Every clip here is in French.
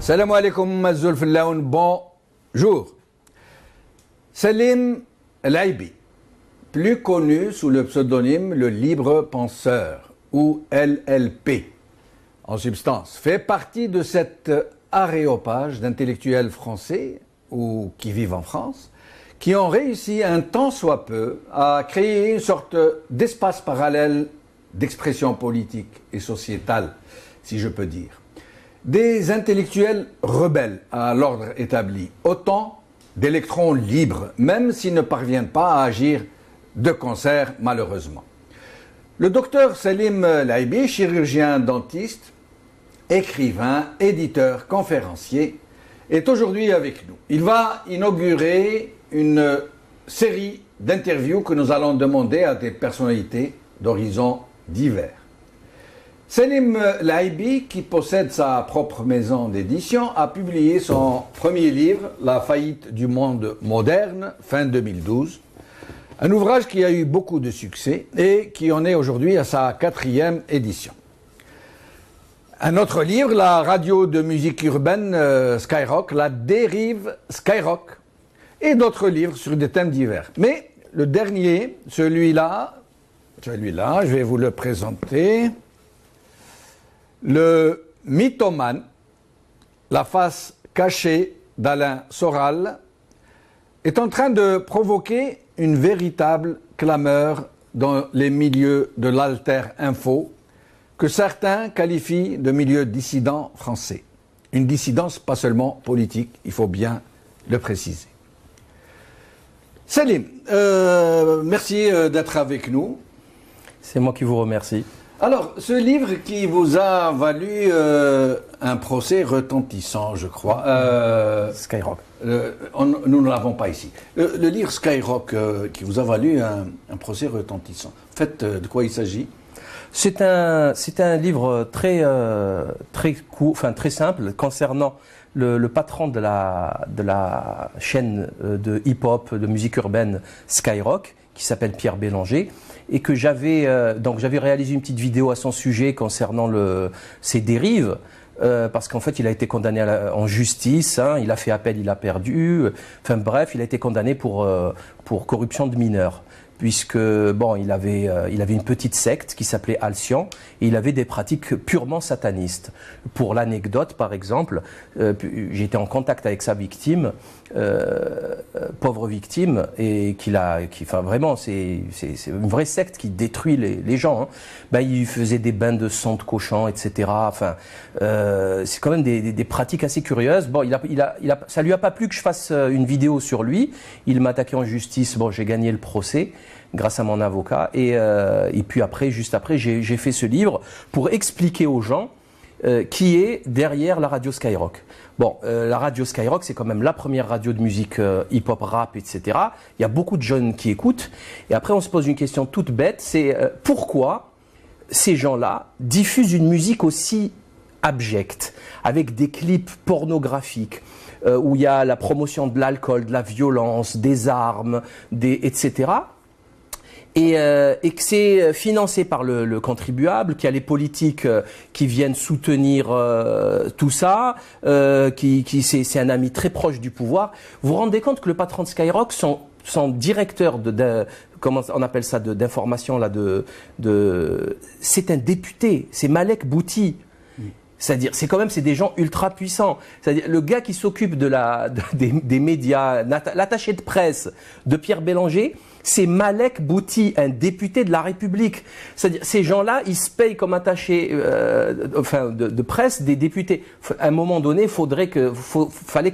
Salam alaikum, Azul Fillaoun, bonjour. Salim Laibi, plus connu sous le pseudonyme Le Libre Penseur, ou LLP, en substance, fait partie de cet aréopage d'intellectuels français, ou qui vivent en France, qui ont réussi un tant soit peu à créer une sorte d'espace parallèle d'expression politique et sociétale, si je peux dire. Des intellectuels rebelles à l'ordre établi, autant d'électrons libres, même s'ils ne parviennent pas à agir de concert, malheureusement. Le docteur Salim Laibi, chirurgien dentiste, écrivain, éditeur, conférencier, est aujourd'hui avec nous. Il va inaugurer une série d'interviews que nous allons demander à des personnalités d'horizons divers. Salim Laibi, qui possède sa propre maison d'édition, a publié son premier livre, La faillite du monde moderne, fin 2012. Un ouvrage qui a eu beaucoup de succès et qui en est aujourd'hui à sa 4e édition. Un autre livre, la radio de musique urbaine Skyrock, La dérive Skyrock, et d'autres livres sur des thèmes divers. Mais le dernier, celui-là, je vais vous le présenter. Le mythomane, la face cachée d'Alain Soral, est en train de provoquer une véritable clameur dans les milieux de l'alter info, que certains qualifient de milieu dissident français. Une dissidence pas seulement politique, il faut bien le préciser. Salim, merci d'être avec nous. C'est moi qui vous remercie. Alors, ce livre qui vous a valu un procès retentissant, je crois. Skyrock. Nous ne l'avons pas ici. Le livre Skyrock qui vous a valu un procès retentissant. En fait, de quoi il s'agit ? C'est un livre très court, enfin très simple, concernant le patron de la chaîne de hip-hop, de musique urbaine Skyrock, qui s'appelle Pierre Bélanger, et que j'avais réalisé une petite vidéo à son sujet concernant ses dérives, parce qu'en fait il a été condamné en justice, hein, il a fait appel, il a perdu, enfin bref, il a été condamné pour corruption de mineurs. Puisque bon, il avait une petite secte qui s'appelait Alcyon et il avait des pratiques purement satanistes. Pour l'anecdote, par exemple, j'ai été en contact avec sa victime, pauvre victime, et enfin vraiment, c'est une vraie secte qui détruit les gens. Hein. Ben, il faisait des bains de sang de cochon, etc. Enfin, c'est quand même des pratiques assez curieuses. Bon, ça lui a pas plu que je fasse une vidéo sur lui. Il m'a attaqué en justice. Bon, j'ai gagné le procès grâce à mon avocat, et puis après, juste après, j'ai fait ce livre pour expliquer aux gens qui est derrière la radio Skyrock. Bon, la radio Skyrock, c'est quand même la première radio de musique hip-hop, rap, etc. Il y a beaucoup de jeunes qui écoutent, et après on se pose une question toute bête, c'est pourquoi ces gens-là diffusent une musique aussi abjecte, avec des clips pornographiques, où il y a la promotion de l'alcool, de la violence, des armes, etc., et que c'est financé par le contribuable, qu'il y a les politiques qui viennent soutenir tout ça, c'est un ami très proche du pouvoir. Vous vous rendez compte que le patron de Skyrock, son directeur comment on appelle ça, d'information là, c'est un député, c'est Malek Bouti. C'est-à-dire, c'est des gens ultra puissants. C'est-à-dire, le gars qui s'occupe des médias, l'attaché de presse de Pierre Bélanger, c'est Malek Bouti, un député de la République. C'est-à-dire, ces gens-là, ils se payent comme attachés de presse des députés. À un moment donné, fallait que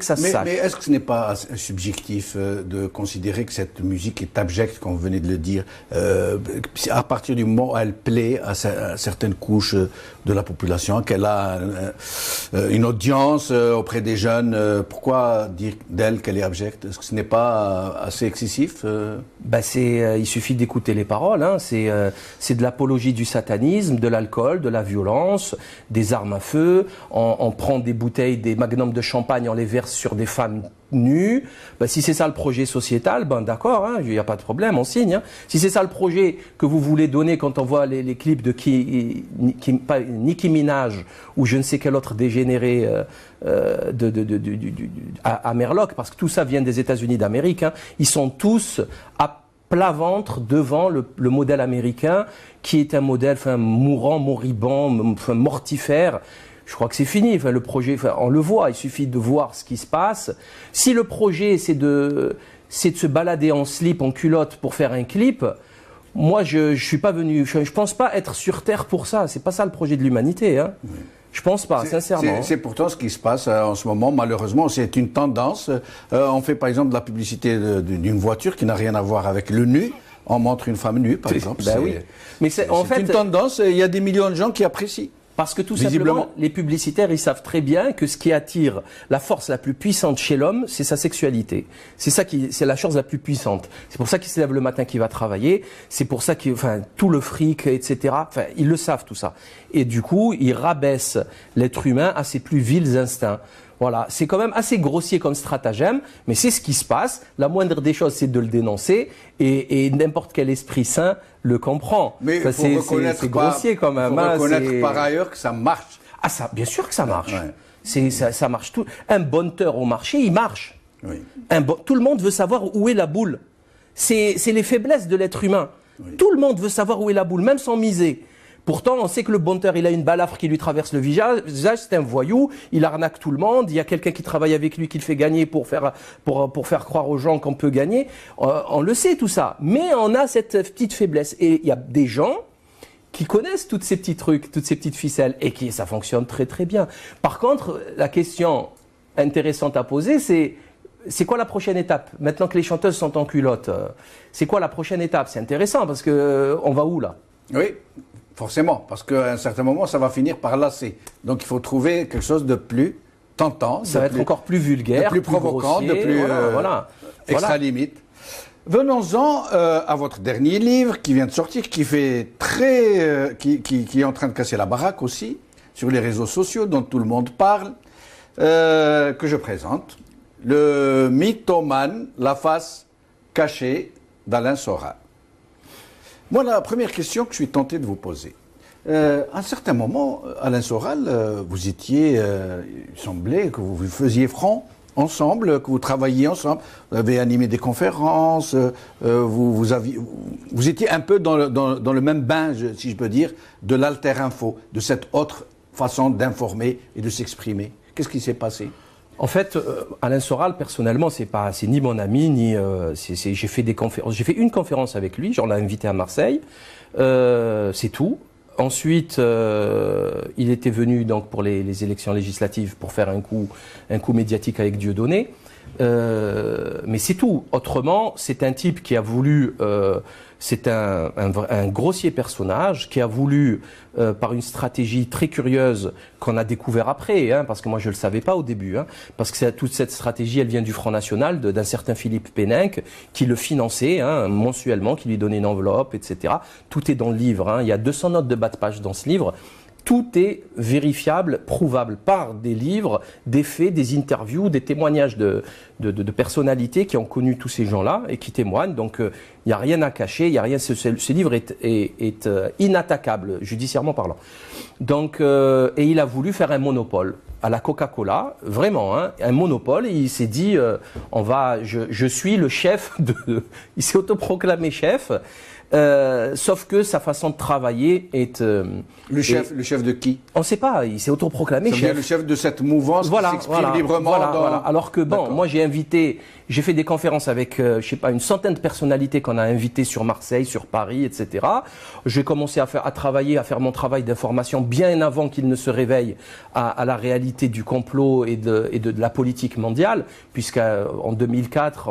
ça se sache. Mais est-ce que ce n'est pas subjectif de considérer que cette musique est abjecte, comme vous venez de le dire, à partir du moment où elle plaît à certaines couches de la population, qu'elle a une audience auprès des jeunes, pourquoi dire d'elle qu'elle est abjecte? Est-ce que ce n'est pas assez excessif? Il suffit d'écouter les paroles, hein. C'est de l'apologie du satanisme, de l'alcool, de la violence, des armes à feu. On prend des bouteilles, des magnums de champagne, on les verse sur des femmes nu. Ben, si c'est ça le projet sociétal, ben d'accord, hein, il n'y a pas de problème, on signe. Hein. Si c'est ça le projet que vous voulez donner quand on voit les clips de Nicki Minaj ou je ne sais quel autre dégénéré à Merlock, parce que tout ça vient des États-Unis d'Amérique, hein, ils sont tous à plat ventre devant le modèle américain qui est un modèle mourant, moribond, mortifère. Je crois que c'est fini. Enfin, le projet, on le voit. Il suffit de voir ce qui se passe. Si le projet c'est de se balader en slip, en culotte pour faire un clip, moi je suis pas venu. Je pense pas être sur Terre pour ça. C'est pas ça le projet de l'humanité. Hein. Oui. Je pense pas, sincèrement. C'est pourtant ce qui se passe en ce moment, malheureusement. C'est une tendance. On fait par exemple de la publicité d'une voiture qui n'a rien à voir avec le nu. On montre une femme nue, par exemple. Ben oui. Mais c'est une tendance. Il y a des millions de gens qui apprécient. Parce que tout simplement, les publicitaires, ils savent très bien que ce qui attire la force la plus puissante chez l'homme, c'est sa sexualité. C'est la chose la plus puissante. C'est pour ça qu'il se lève le matin, qu'il va travailler. C'est pour ça tout le fric, etc. Ils le savent tout ça. Et du coup, ils rabaissent l'être humain à ses plus vils instincts. Voilà, c'est quand même assez grossier comme stratagème, mais c'est ce qui se passe. La moindre des choses, c'est de le dénoncer, et n'importe quel esprit sain le comprend. Mais c'est grossier quand même. Il faut reconnaître par ailleurs que ça marche. Ah, ça, bien sûr que ça marche. Ouais. Ça marche tout. Un bonteur au marché, il marche. Oui. Tout le monde veut savoir où est la boule. C'est les faiblesses de l'être humain. Oui. Tout le monde veut savoir où est la boule, même sans miser. Pourtant, on sait que le bonteur, il a une balafre qui lui traverse le visage, c'est un voyou, il arnaque tout le monde, il y a quelqu'un qui travaille avec lui qui le fait gagner pour faire croire aux gens qu'on peut gagner. On le sait tout ça, mais on a cette petite faiblesse. Et il y a des gens qui connaissent tous ces petits trucs, toutes ces petites ficelles, et ça fonctionne très très bien. Par contre, la question intéressante à poser, c'est quoi la prochaine étape? Maintenant que les chanteuses sont en culotte, c'est quoi la prochaine étape? C'est intéressant parce que on va où là? Oui. Forcément, parce qu'à un certain moment, ça va finir par lasser. Donc il faut trouver quelque chose de plus tentant. Ça va être encore plus vulgaire, de plus provocant, grossier, de plus extra limite. Venons-en à votre dernier livre qui vient de sortir, qui est en train de casser la baraque aussi, sur les réseaux sociaux, dont tout le monde parle, que je présente. Le mythomane, la face cachée d'Alain Soral. Moi, la première question que je suis tenté de vous poser. À un certain moment, Alain Soral, vous étiez, il semblait que vous faisiez front ensemble, que vous travailliez ensemble. Vous avez animé des conférences, vous étiez un peu dans le même bain, si je peux dire, de l'alter-info, de cette autre façon d'informer et de s'exprimer. Qu'est-ce qui s'est passé ? En fait, Alain Soral, personnellement, c'est ni mon ami, ni j'ai fait des conférences. J'ai fait une conférence avec lui, j'en l'ai invité à Marseille, c'est tout. Ensuite, il était venu donc pour les élections législatives pour faire un coup médiatique avec Dieudonné. Mais c'est tout. Autrement, c'est un type qui a voulu, c'est un grossier personnage qui a voulu, par une stratégie très curieuse qu'on a découvert après, hein, parce que moi je le savais pas au début, hein, parce que toute cette stratégie, elle vient du Front National, d'un certain Philippe Péninck, qui le finançait mensuellement, qui lui donnait une enveloppe, etc. Tout est dans le livre. Hein. Il y a 200 notes de bas de page dans ce livre. Tout est vérifiable, prouvable par des livres, des faits, des interviews, des témoignages de personnalités qui ont connu tous ces gens-là et qui témoignent. Donc, il n'y a rien à cacher, il y a rien. Ce livre est inattaquable, judiciairement parlant. Donc, et il a voulu faire un monopole à la Coca-Cola, vraiment, hein, un monopole. Et il s'est dit, je suis le chef il s'est autoproclamé chef. Sauf que sa façon de travailler est... le chef de qui? On ne sait pas, il s'est autoproclamé chef. Le chef de cette mouvance qui s'exprime librement. Voilà. Alors que bon, moi j'ai fait des conférences avec, je sais pas, une centaine de personnalités qu'on a invitées sur Marseille, sur Paris, etc. J'ai commencé à travailler, à faire mon travail d'information bien avant qu'il ne se réveille à la réalité du complot et de la politique mondiale, puisqu'en 2004,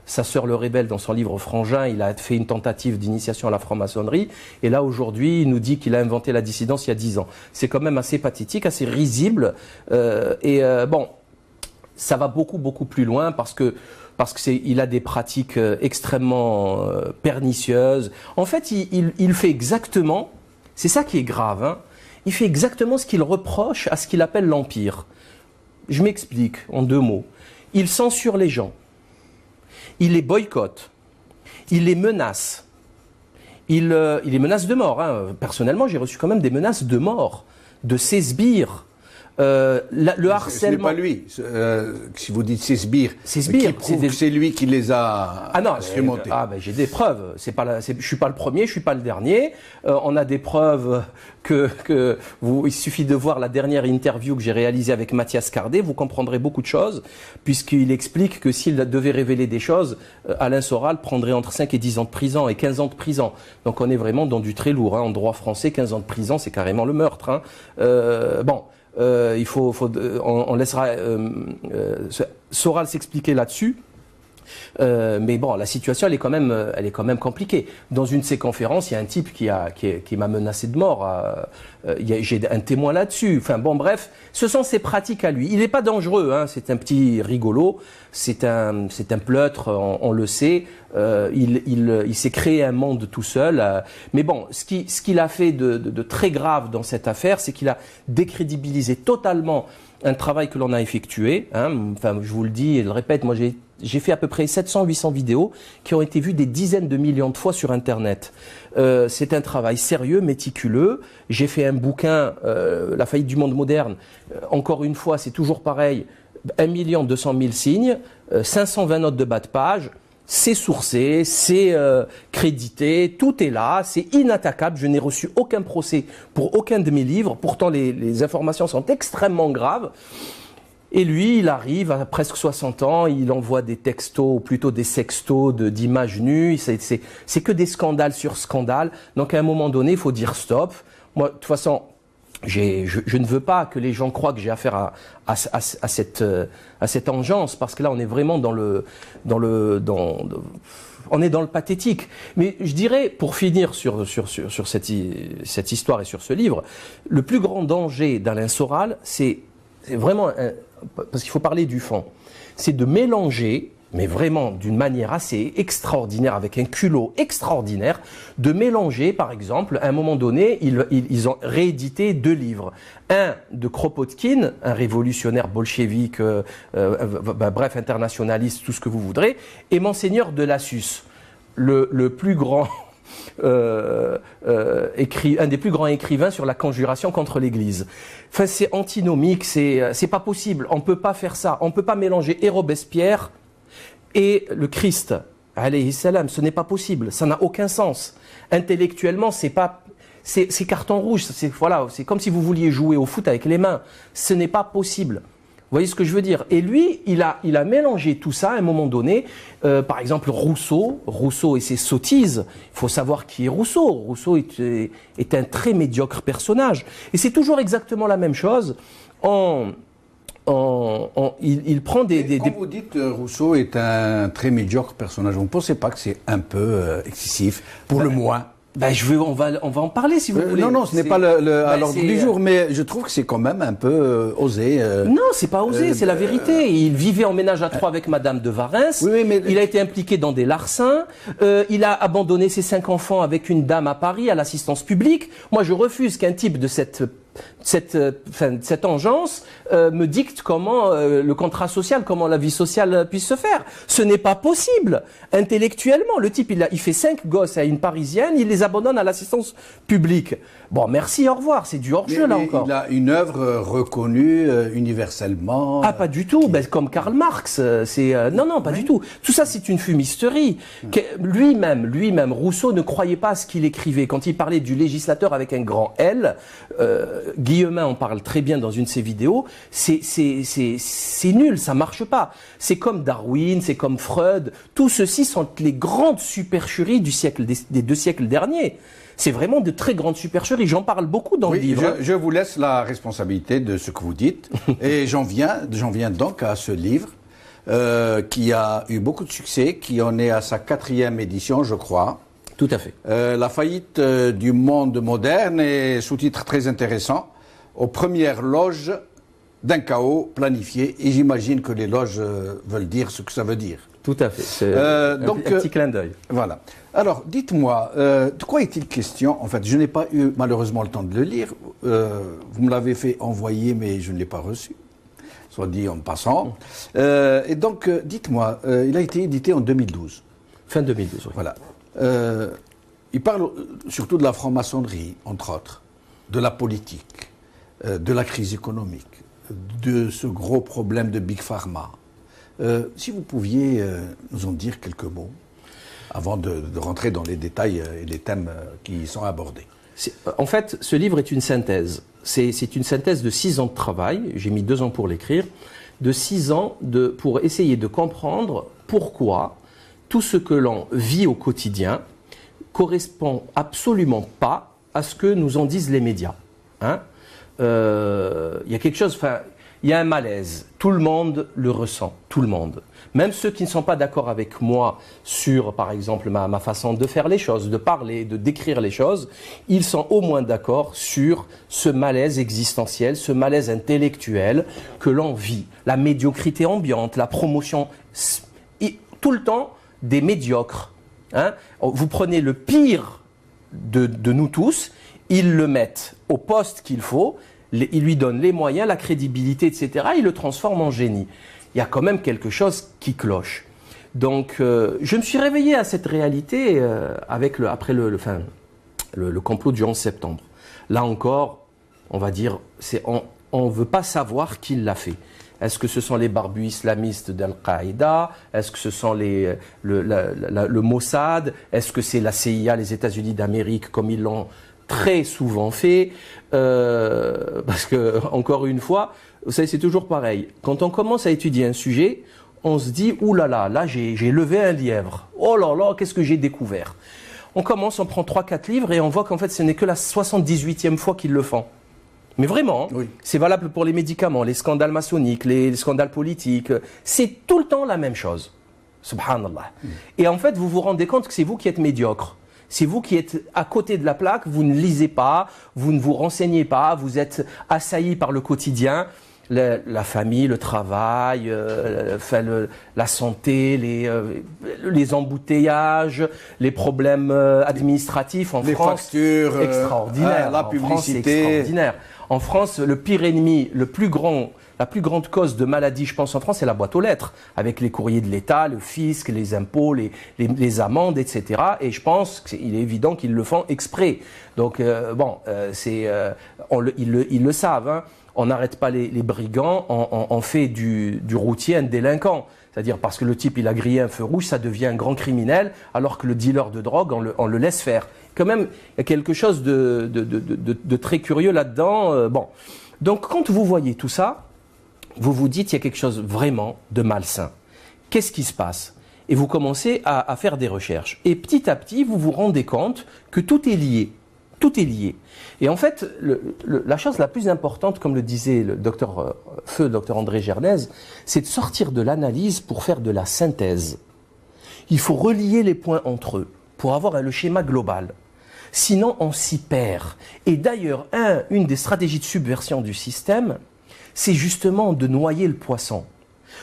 sa sœur le rebelle, dans son livre Frangin, il a fait une tentative d'initiation à la franc-maçonnerie, et là aujourd'hui, il nous dit qu'il a inventé la dissidence il y a 10 ans. C'est quand même assez pathétique, assez risible, bon, ça va beaucoup plus loin parce que il a des pratiques extrêmement pernicieuses. En fait, il fait exactement, c'est ça qui est grave, hein, il fait exactement ce qu'il reproche à ce qu'il appelle l'Empire. Je m'explique en 2 mots. il censure les gens, il les boycotte, il les menace, il les menace de mort. Hein. Personnellement, j'ai reçu quand même des menaces de mort, de ses-sbires. Le harcèlement. Ce n'est pas lui. Si vous dites ses sbires, qui prouve que c'est lui qui les a instrumentés. J'ai des preuves. Je suis pas le premier, je suis pas le dernier. On a des preuves il suffit de voir la dernière interview que j'ai réalisée avec Mathias Cardé, vous comprendrez beaucoup de choses, puisqu'il explique que s'il devait révéler des choses, Alain Soral prendrait entre 5 et 10 ans de prison et 15 ans de prison. Donc on est vraiment dans du très lourd. Hein. En droit français, 15 ans de prison, c'est carrément le meurtre. Hein. On laissera Soral s'expliquer là-dessus. Mais bon, la situation, elle est quand même compliquée. Dans une de ces conférences, il y a un type qui m'a menacé de mort. J'ai un témoin là-dessus. Enfin bon, bref, ce sont ses pratiques à lui. Il n'est pas dangereux, hein, c'est un petit rigolo, c'est un pleutre, on le sait. Il s'est créé un monde tout seul. Mais bon, ce qu'il a fait de très grave dans cette affaire, c'est qu'il a décrédibilisé totalement un travail que l'on a effectué. Hein. Enfin, je vous le dis et le répète, moi j'ai fait à peu près 700-800 vidéos qui ont été vues des dizaines de millions de fois sur Internet. C'est un travail sérieux, méticuleux. J'ai fait un bouquin, La faillite du monde moderne. Encore une fois, c'est toujours pareil. 1 200 000 signes, 520 notes de bas de page. C'est sourcé, c'est crédité, tout est là, c'est inattaquable. Je n'ai reçu aucun procès pour aucun de mes livres. Pourtant, les informations sont extrêmement graves. Et lui, il arrive à presque 60 ans, il envoie des textos, ou plutôt des sextos d'images nues. C'est que des scandales sur scandales. Donc à un moment donné, il faut dire stop. Moi, de toute façon, je ne veux pas que les gens croient que j'ai affaire à cette engeance, parce que là, on est vraiment on est dans le pathétique. Mais je dirais, pour finir sur cette histoire et sur ce livre, le plus grand danger d'Alain Soral, c'est vraiment, parce qu'il faut parler du fond, c'est de mélanger, mais vraiment d'une manière assez extraordinaire, avec un culot extraordinaire, de mélanger, par exemple, à un moment donné, ils ont réédité 2 livres. Un de Kropotkin, un révolutionnaire bolchevique, bref, internationaliste, tout ce que vous voudrez, et Monseigneur de Lassus, le plus grand... un des plus grands écrivains sur la conjuration contre l'Église. Enfin, c'est antinomique, c'est pas possible. On peut pas faire ça. On peut pas mélanger et Robespierre et le Christ, alayhi salam. Ce n'est pas possible. Ça n'a aucun sens. Intellectuellement, c'est carton rouge. C'est comme si vous vouliez jouer au foot avec les mains. Ce n'est pas possible. Vous voyez ce que je veux dire? Et lui, il a mélangé tout ça à un moment donné. Par exemple, Rousseau et ses sottises. Il faut savoir qui est Rousseau. Rousseau est un très médiocre personnage. Et c'est toujours exactement la même chose. Il prend Quand vous dites Rousseau est un très médiocre personnage, vous ne pensez pas que c'est un peu excessif, pour le moins? On va en parler si vous voulez. Non, ce n'est pas à l'ordre du jour, mais je trouve que c'est quand même un peu osé. Non, c'est pas osé, c'est la vérité. Il vivait en ménage à 3 avec Madame de Varens. Oui, mais il a été impliqué dans des larcins. Il a abandonné ses 5 enfants avec une dame à Paris à l'assistance publique. Moi, je refuse qu'un type de cette engeance me dicte comment le contrat social, comment la vie sociale puisse se faire. Ce n'est pas possible. Intellectuellement, le type, il fait 5 gosses à une Parisienne, il les abandonne à l'assistance publique. Bon, merci, au revoir. C'est du hors-jeu, là encore. Il a une œuvre reconnue universellement. Ah, pas du tout. Comme Karl Marx. Non, pas du tout. Tout ça, c'est une fumisterie. Lui-même, Rousseau ne croyait pas à ce qu'il écrivait. Quand il parlait du législateur avec un grand L, Guillemin en parle très bien dans une de ses vidéos, c'est nul, ça marche pas. C'est comme Darwin, c'est comme Freud. Tout ceci sont les grandes supercheries des 2 siècles derniers. C'est vraiment de très grandes supercheries. J'en parle beaucoup dans le livre. Je vous laisse la responsabilité de ce que vous dites. Et j'en viens donc à ce livre qui a eu beaucoup de succès, qui en est à sa 4e édition, je crois. Tout à fait. La faillite du monde moderne est sous-titre très intéressant. Aux premières loges d'un chaos planifié. Et j'imagine que les loges veulent dire ce que ça veut dire. Tout à fait. C'est un petit clin d'œil. Voilà. Alors, dites-moi, de quoi est-il question? En fait, je n'ai pas eu malheureusement le temps de le lire. Vous me l'avez fait envoyer, mais je ne l'ai pas reçu. soit dit en passant. Et donc, dites-moi, il a été édité en 2012. Fin 2012, oui. Voilà. Il parle surtout de la franc-maçonnerie, entre autres, de la politique, de la crise économique, de ce gros problème de Big Pharma. Si vous pouviez nous en dire quelques mots avant de rentrer dans les détails et les thèmes qui y sont abordés. En fait, ce livre est une synthèse. C'est une synthèse de 6 ans de travail, j'ai mis 2 ans pour l'écrire, de 6 ans pour essayer de comprendre pourquoi tout ce que l'on vit au quotidien correspond absolument pas à ce que nous en disent les médias. Hein? Il y a quelque chose, il y a un malaise, tout le monde le ressent, tout le monde. Même ceux qui ne sont pas d'accord avec moi sur, par exemple, ma façon de faire les choses, de parler, de décrire les choses, ils sont au moins d'accord sur ce malaise existentiel, ce malaise intellectuel que l'on vit. La médiocrité ambiante, la promotion, tout le temps des médiocres. Hein? Vous prenez le pire de nous tous, ils le mettent au poste qu'il faut, ils lui donnent les moyens, la crédibilité, etc. Ils le transforment en génie. Il y a quand même quelque chose qui cloche. Donc, je me suis réveillé à cette réalité après le complot du 11 septembre. Là encore, on va dire, on ne veut pas savoir qui l'a fait. Est-ce que ce sont les barbus islamistes d'Al-Qaïda? Est-ce que ce sont le Mossad? Est-ce que c'est la CIA, les États-Unis d'Amérique, comme ils l'ont très souvent fait? Parce que, encore une fois, vous savez, c'est toujours pareil. Quand on commence à étudier un sujet, on se dit, ouh là là, là j'ai levé un lièvre. Oh là là, qu'est-ce que j'ai découvert? On commence, on prend 3-4 livres et on voit qu'en fait, ce n'est que la 78e fois qu'ils le font. Mais vraiment, oui. C'est valable pour les médicaments, les scandales maçonniques, les scandales politiques. C'est tout le temps la même chose. Subhanallah. Et en fait, vous vous rendez compte que c'est vous qui êtes médiocre. C'est vous qui êtes à côté de la plaque, vous ne lisez pas, vous ne vous renseignez pas, vous êtes assailli par le quotidien, la famille, le travail, la santé, les embouteillages, les problèmes administratifs en les France. Factures, extraordinaire. La publicité. En France, c'est extraordinaire. En France, le pire ennemi, la plus grande cause de maladie, je pense, en France, c'est la boîte aux lettres, avec les courriers de l'État, le fisc, les impôts, les amendes, etc. Et je pense qu'il est évident qu'ils le font exprès. Donc, ils le savent. Hein. On n'arrête pas les brigands, on fait du routier un délinquant. C'est-à-dire parce que le type, il a grillé un feu rouge, ça devient un grand criminel, alors que le dealer de drogue, on le laisse faire. Quand même, il y a quelque chose de très curieux là-dedans. Donc, quand vous voyez tout ça, vous vous dites qu'il y a quelque chose vraiment de malsain. Qu'est-ce qui se passe? Et vous commencez à faire des recherches. Et petit à petit, vous vous rendez compte que tout est lié. Tout est lié. Et en fait, la chose la plus importante, comme le disait le docteur André Gernez, c'est de sortir de l'analyse pour faire de la synthèse. Il faut relier les points entre eux pour avoir le schéma global. Sinon, on s'y perd. Et d'ailleurs, une des stratégies de subversion du système, c'est justement de noyer le poisson,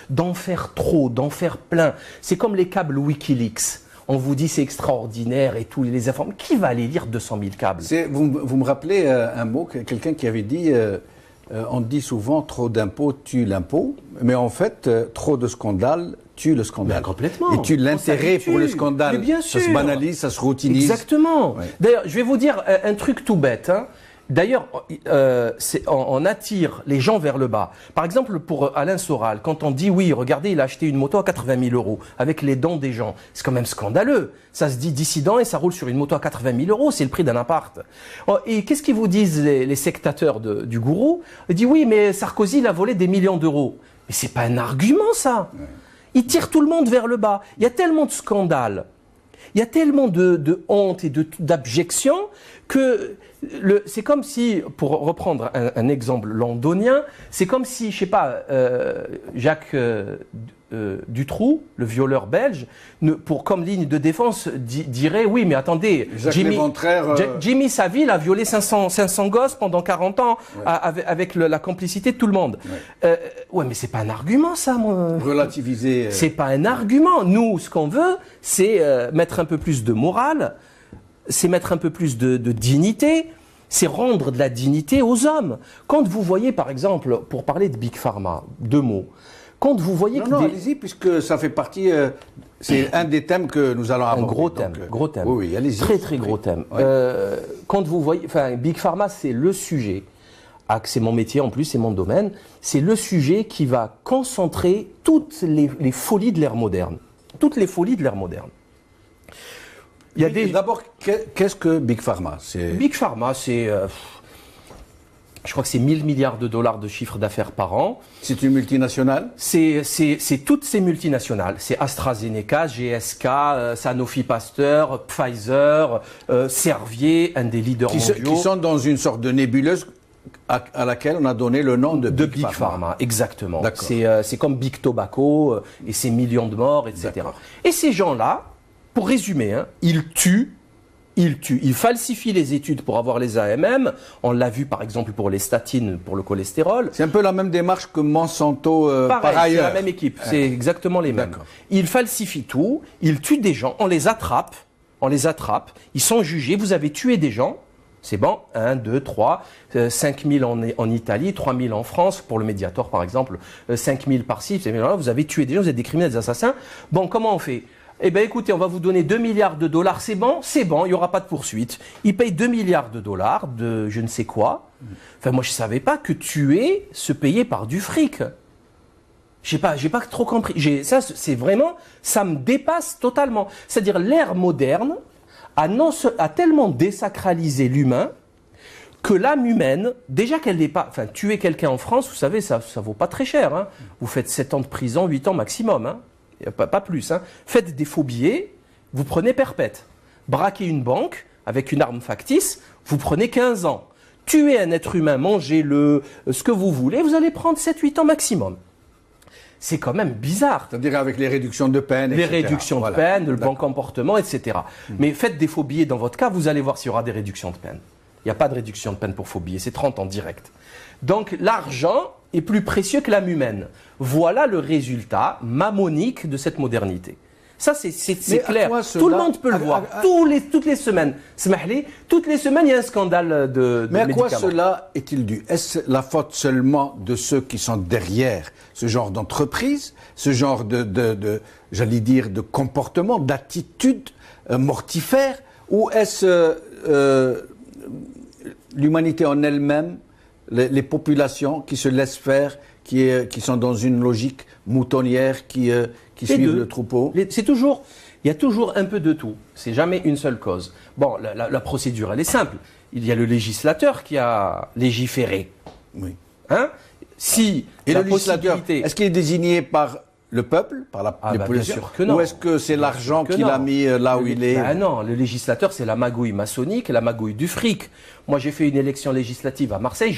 d'en faire trop, d'en faire plein. C'est comme les câbles Wikileaks. On vous dit c'est extraordinaire et tout, les informe. Qui va aller lire 200 000 câbles? Vous me rappelez un mot, quelqu'un qui avait dit on dit souvent trop d'impôts tue l'impôt, mais en fait, trop de scandales tue le scandale. Mais complètement. Et tue l'intérêt pour le scandale. Mais bien sûr. Ça se banalise, ça se routinise. Exactement. Ouais. D'ailleurs, je vais vous dire un truc tout bête. Hein. D'ailleurs, on attire les gens vers le bas. Par exemple, pour Alain Soral, quand on dit oui, regardez, il a acheté une moto à 80 000 euros avec les dons des gens, c'est quand même scandaleux. Ça se dit dissident et ça roule sur une moto à 80 000 euros, c'est le prix d'un appart. Et qu'est-ce qu'ils vous disent les sectateurs du gourou? Ils disent oui, mais Sarkozy, il a volé des millions d'euros. Mais c'est pas un argument, ça. Il tire tout le monde vers le bas. Il y a tellement de scandales. Il y a tellement de honte et d'abjection que c'est comme si, pour reprendre un exemple londonien, c'est comme si, je sais pas, Jacques Dutroux, le violeur belge, comme ligne de défense, dirait oui, mais attendez, Jimmy Savile a violé 500 gosses pendant 40 ans avec la complicité de tout le monde. Ouais, mais c'est pas un argument, ça, moi. Relativiser. C'est pas un argument. Nous, ce qu'on veut, c'est mettre un peu plus de morale, c'est mettre un peu plus de dignité, c'est rendre de la dignité aux hommes. Quand vous voyez, par exemple, pour parler de Big Pharma, 2 mots, quand vous voyez non, allez-y, puisque ça fait partie... c'est un des thèmes que nous allons aborder. Un gros thème. Oui, allez-y. Très gros thème. Oui. Quand vous voyez... Enfin, Big Pharma, c'est le sujet. C'est mon métier en plus, c'est mon domaine. C'est le sujet qui va concentrer toutes les folies de l'ère moderne. Toutes les folies de l'ère moderne. D'abord, qu'est-ce que Big Pharma? Big Pharma, c'est... je crois que c'est 1000 milliards de dollars de chiffre d'affaires par an. C'est une multinationale? C'est toutes ces multinationales. C'est AstraZeneca, GSK, Sanofi Pasteur, Pfizer, Servier, un des leaders mondiaux. Qui sont dans une sorte de nébuleuse à laquelle on a donné le nom de Big Pharma. Exactement. C'est comme Big Tobacco et ses millions de morts, etc. Et ces gens-là, pour résumer, hein, ils tuent. Ils falsifient les études pour avoir les AMM. On l'a vu par exemple pour les statines, pour le cholestérol. C'est un peu la même démarche que Monsanto par ailleurs. C'est la même équipe, c'est exactement les mêmes. Ils falsifient tout, ils tuent des gens, on les attrape, ils sont jugés, vous avez tué des gens. C'est bon, 1, 2, 3, 5 000 en Italie, 3 000 en France, pour le Mediator par exemple, 5 000 par-ci, vous avez tué des gens, vous êtes des criminels, des assassins. Bon, comment on fait? Eh bien écoutez, on va vous donner 2 milliards de dollars, c'est bon, il n'y aura pas de poursuite. Ils payent 2 milliards de dollars de je ne sais quoi. Enfin, moi je ne savais pas que tuer se payait par du fric. J'ai pas trop compris. C'est vraiment, ça me dépasse totalement. C'est-à-dire l'ère moderne a tellement désacralisé l'humain que l'âme humaine, déjà qu'elle n'est pas... Enfin, tuer quelqu'un en France, vous savez, ça vaut pas très cher. Hein. Vous faites 7 ans de prison, 8 ans maximum. Hein. Pas plus. Hein. Faites des faux billets, vous prenez perpète. Braquez une banque avec une arme factice, vous prenez 15 ans. Tuez un être humain, mangez-le, ce que vous voulez, vous allez prendre 7-8 ans maximum. C'est quand même bizarre. C'est-à-dire avec les réductions de peine, etc. Les réductions de peine, le bon comportement, etc. Mais faites des faux billets dans votre cas, vous allez voir s'il y aura des réductions de peine. Il n'y a pas de réduction de peine pour faux billets, c'est 30 ans direct. Donc l'argent est plus précieux que l'âme humaine. Voilà le résultat mammonique de cette modernité. Ça, c'est clair. Tout le monde peut le voir. Toutes les semaines. Toutes les semaines, il y a un scandale de Mais à médicaments. quoi cela est-il dû? Est-ce la faute seulement de ceux qui sont derrière ce genre d'entreprise, ce genre j'allais dire, de comportement, d'attitude mortifère, ou est-ce l'humanité en elle-même, les populations qui se laissent faire, qui sont dans une logique moutonnière, qui suivent le troupeau? Il y a toujours un peu de tout. C'est jamais une seule cause. Bon, la procédure, elle est simple. Il y a le législateur qui a légiféré. Oui. Hein? Si et la le législateur, possibilité... est-ce qu'il est désigné par le peuple, par la population, bien sûr que non. ou est-ce que c'est l'argent qu'il a mis là où il est? Non, le législateur, c'est la magouille maçonnique, la magouille du fric. Moi, j'ai fait une élection législative à Marseille,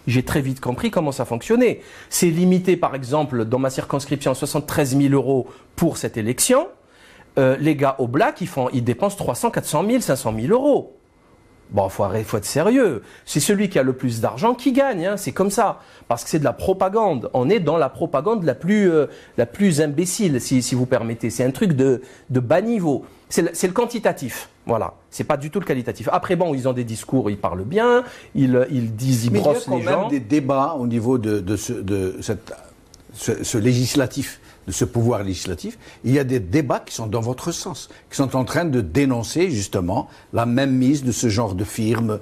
j'ai très vite compris comment ça fonctionnait. C'est limité, par exemple, dans ma circonscription, à 73 000 € pour cette élection. Les gars au black, ils dépensent 300, 400 000, 500 000 €. Bon, faut être sérieux. C'est celui qui a le plus d'argent qui gagne, hein. C'est comme ça. Parce que c'est de la propagande. On est dans la propagande la plus imbécile, si vous permettez. C'est un truc de bas niveau. C'est le quantitatif. Voilà. C'est pas du tout le qualitatif. Après, bon, ils ont des discours, ils parlent bien, ils brossent les gens. Mais il y a quand même des débats au niveau de ce législatif, de ce pouvoir législatif. Il y a des débats qui sont dans votre sens, qui sont en train de dénoncer justement la même mise de ce genre de firmes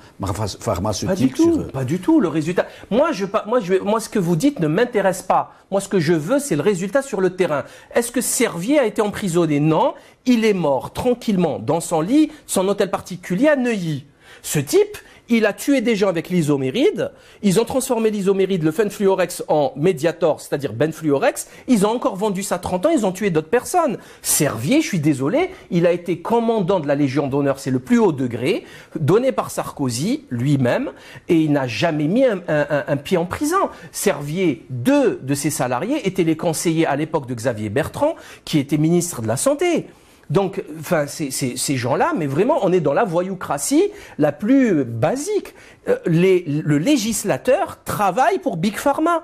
pharmaceutiques. Pas du tout. Le résultat. Moi, ce que vous dites ne m'intéresse pas. Moi, ce que je veux, c'est le résultat sur le terrain. Est-ce que Servier a été emprisonné? Non. Il est mort tranquillement dans son lit, son hôtel particulier à Neuilly. Ce type, il a tué des gens avec l'isoméride. Ils ont transformé l'isoméride, le Fenfluorex, en Mediator, c'est-à-dire Benfluorex. Ils ont encore vendu ça 30 ans, ils ont tué d'autres personnes. Servier, je suis désolé, il a été commandant de la Légion d'honneur, c'est le plus haut degré, donné par Sarkozy lui-même, et il n'a jamais mis un pied en prison. Servier, 2 de ses salariés étaient les conseillers à l'époque de Xavier Bertrand, qui était ministre de la Santé. Donc, enfin, ces gens-là, mais vraiment, on est dans la voyoucratie la plus basique. Le législateur travaille pour Big Pharma.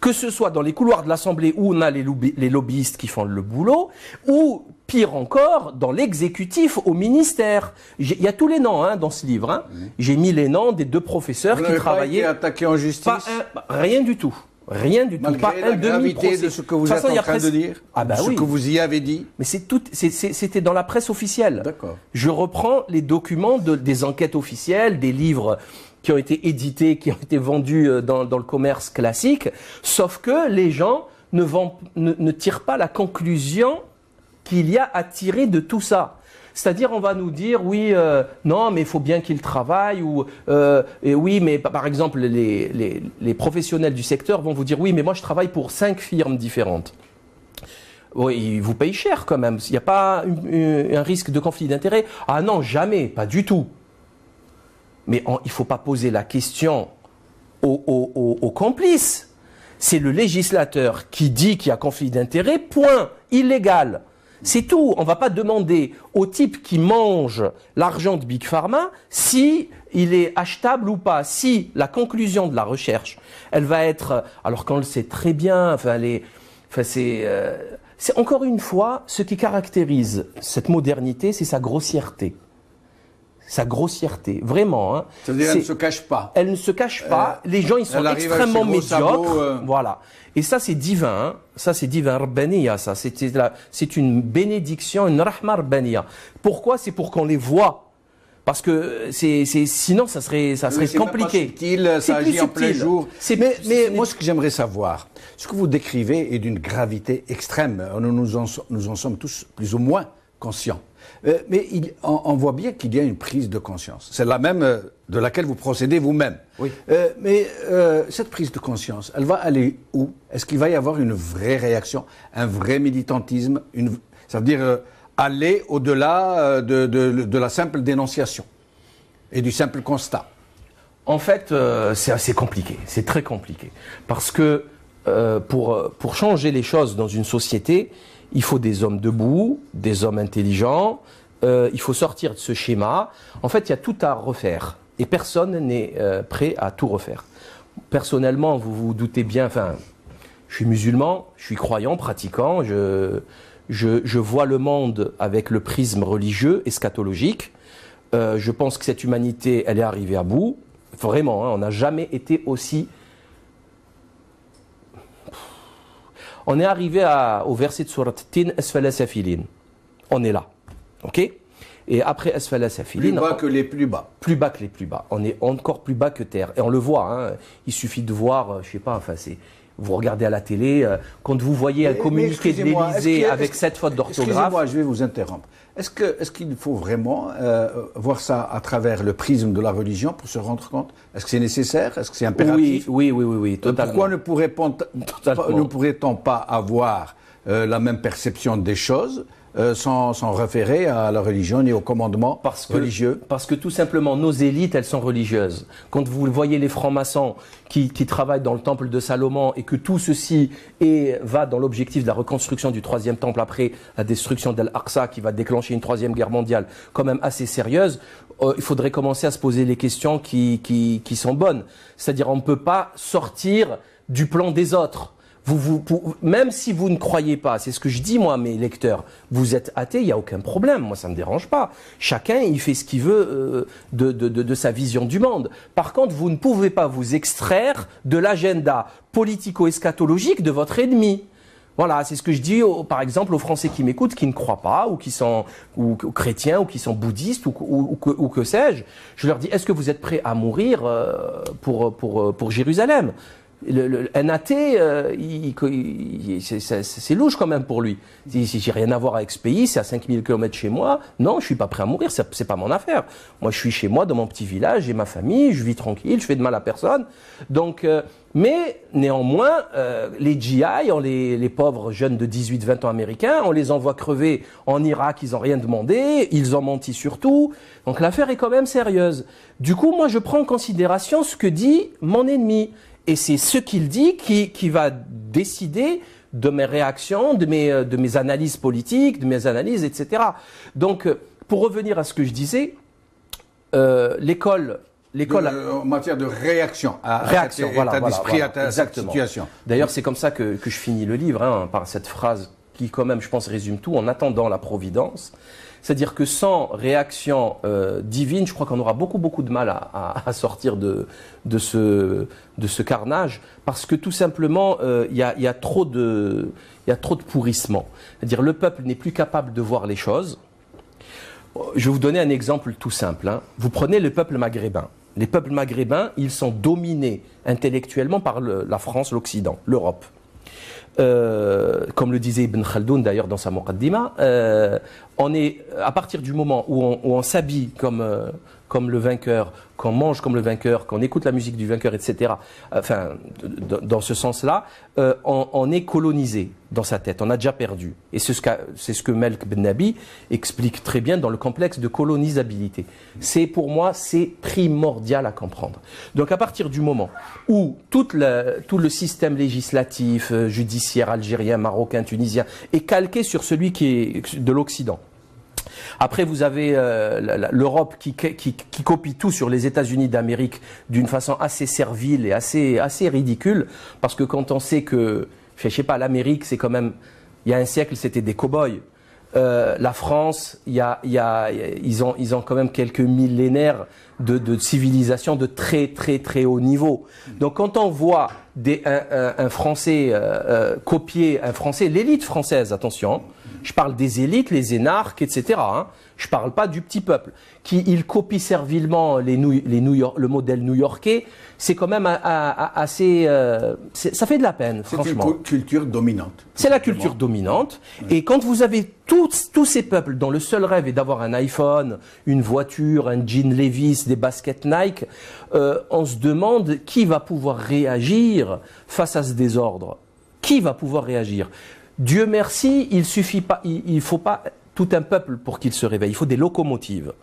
que ce soit dans les couloirs de l'Assemblée où on a les lobbyistes qui font le boulot, ou pire encore, dans l'exécutif au ministère. Il y a tous les noms dans ce livre. Hein. J'ai mis les noms des 2 professeurs qui travaillaient. Vous n'avez pas été attaqué en justice? Rien du tout. Rien du tout. Malgré pas la gravité de ce que vous êtes en train de dire, ce que vous y avez dit. Mais c'était dans la presse officielle. D'accord. Je reprends les documents des enquêtes officielles, des livres qui ont été édités, qui ont été vendus dans le commerce classique, sauf que les gens ne tirent pas la conclusion qu'il y a à tirer de tout ça. C'est-à-dire, on va nous dire, oui, non, mais il faut bien qu'il travaille, ou et oui, mais par exemple, les professionnels du secteur vont vous dire, oui, mais moi je travaille pour 5 firmes différentes. Oui, ils vous payent cher quand même. Il n'y a pas un risque de conflit d'intérêt? Ah non, jamais, pas du tout. Mais il ne faut pas poser la question aux complices. C'est le législateur qui dit qu'il y a conflit d'intérêt, point, illégal. C'est tout. On ne va pas demander au type qui mange l'argent de Big Pharma si il est achetable ou pas. Si la conclusion de la recherche, elle va être, alors qu'on le sait très bien, c'est encore une fois ce qui caractérise cette modernité, c'est sa grossièreté. Sa grossièreté, vraiment. Hein. C'est-à-dire qu'elle ne se cache pas. Elle ne se cache pas. Les gens, ils sont extrêmement médiocres. Voilà. Et ça, c'est divin. Hein. Ça, c'est divin. Rabbaniya, ça. C'est une bénédiction, une rahma rabbaniya. Pourquoi? C'est pour qu'on les voit. Parce que sinon, ça serait compliqué. C'est subtil, ça agit en plein jour. Mais moi, ce que j'aimerais savoir, ce que vous décrivez est d'une gravité extrême. Nous en sommes tous plus ou moins conscients. Mais on voit bien qu'il y a une prise de conscience. C'est la même de laquelle vous procédez vous-même. Oui. Mais cette prise de conscience, elle va aller où? Est-ce qu'il va y avoir une vraie réaction, un vrai militantisme, ça veut dire aller au-delà de la simple dénonciation et du simple constat? En fait, c'est assez compliqué. C'est très compliqué. Parce que pour changer les choses dans une société, il faut des hommes debout, des hommes intelligents, il faut sortir de ce schéma. En fait, il y a tout à refaire et personne n'est prêt à tout refaire. Personnellement, vous vous doutez bien, je suis musulman, je suis croyant, pratiquant, je vois le monde avec le prisme religieux, eschatologique. Je pense que cette humanité, elle est arrivée à bout. Vraiment, hein, on n'a jamais été aussi... On est arrivé au verset de Surat Tin, Asfala Safilin. On est là. Ok? Et après Asfala Safilin. Plus bas que les plus bas. Plus bas que les plus bas. On est encore plus bas que terre. Et on le voit. Hein, il suffit de voir, je sais pas, vous regardez à la télé, quand vous voyez un communiqué de l'Élysée avec 7 fautes d'orthographe. Excusez-moi, je vais vous interrompre. Est-ce qu'il faut vraiment voir ça à travers le prisme de la religion pour se rendre compte? Est-ce que c'est nécessaire? Est-ce que c'est impératif? Oui, totalement. Pourquoi ne pourrait-on pas avoir la même perception des choses sans référer à la religion ni au commandement religieux? Parce que tout simplement, nos élites, elles sont religieuses. Quand vous voyez les francs-maçons qui travaillent dans le temple de Salomon et que tout ceci va dans l'objectif de la reconstruction du 3e temple après la destruction d'Al-Aqsa qui va déclencher une 3e guerre mondiale quand même assez sérieuse, il faudrait commencer à se poser les questions qui sont bonnes. C'est-à-dire, on ne peut pas sortir du plan des autres. Même si vous ne croyez pas, c'est ce que je dis moi à mes lecteurs, vous êtes athée, il n'y a aucun problème, moi ça ne me dérange pas. Chacun il fait ce qu'il veut de sa vision du monde. Par contre, vous ne pouvez pas vous extraire de l'agenda politico-eschatologique de votre ennemi. Voilà, c'est ce que je dis par exemple aux Français qui m'écoutent, qui ne croient pas, ou qui sont ou chrétiens, ou qui sont bouddhistes, ou que sais-je. Je leur dis, est-ce que vous êtes prêts à mourir pour Jérusalem? Un athée, c'est louche quand même pour lui. Si j'ai rien à voir avec ce pays, c'est à 5000 km chez moi. Non, je suis pas prêt à mourir, c'est pas mon affaire. Moi, je suis chez moi, dans mon petit village, j'ai ma famille, je vis tranquille, je fais de mal à personne. Donc, mais néanmoins, les GI, les pauvres jeunes de 18-20 ans américains, on les envoie crever en Irak, ils n'ont rien demandé, ils ont menti sur tout. Donc l'affaire est quand même sérieuse. Du coup, moi, je prends en considération ce que dit mon ennemi. Et c'est ce qu'il dit qui va décider de mes réactions, de mes analyses politiques, de mes analyses, etc. Donc, pour revenir à ce que je disais, l'école en matière de réaction à cet état d'esprit, à cette situation. D'ailleurs, c'est comme ça que je finis le livre, hein, par cette phrase qui, quand même, je pense, résume tout, en attendant la providence. C'est-à-dire que sans réaction divine, je crois qu'on aura beaucoup de mal à sortir de ce carnage, parce que tout simplement, il y a trop de pourrissement. C'est-à-dire le peuple n'est plus capable de voir les choses. Je vais vous donner un exemple tout simple, hein. Vous prenez le peuple maghrébin. Les peuples maghrébins, ils sont dominés intellectuellement par la France, l'Occident, l'Europe. Comme le disait Ibn Khaldoun d'ailleurs dans sa Muqaddima, on est, à partir du moment où on s'habille comme le vainqueur, qu'on mange comme le vainqueur, qu'on écoute la musique du vainqueur, etc. Enfin, dans ce sens-là, on est colonisé dans sa tête, on a déjà perdu. Et c'est ce que Melk Ben Nabi explique très bien dans le complexe de colonisabilité. Pour moi, c'est primordial à comprendre. Donc à partir du moment où tout le système législatif, judiciaire algérien, marocain, tunisien est calqué sur celui qui est de l'Occident. Après, vous avez l'Europe qui copie tout sur les États-Unis d'Amérique d'une façon assez servile et assez ridicule, parce que quand on sait que, je sais pas, l'Amérique, c'est quand même, il y a un siècle, c'était des cow-boys. La France, ils ont quand même quelques millénaires de civilisation de très haut niveau. Donc quand on voit un Français copier un Français, l'élite française, attention, je parle des élites, les énarques, etc. Hein, je parle pas du petit peuple. Il copie servilement le modèle new-yorkais. C'est quand même assez... ça fait de la peine, franchement. C'est une culture dominante. C'est la culture dominante. Oui. Et quand vous avez tous ces peuples dont le seul rêve est d'avoir un iPhone, une voiture, un jean Levi's, des baskets Nike, on se demande qui va pouvoir réagir face à ce désordre. Qui va pouvoir réagir? Dieu merci, il faut pas tout un peuple pour qu'il se réveille. Il faut des locomotives.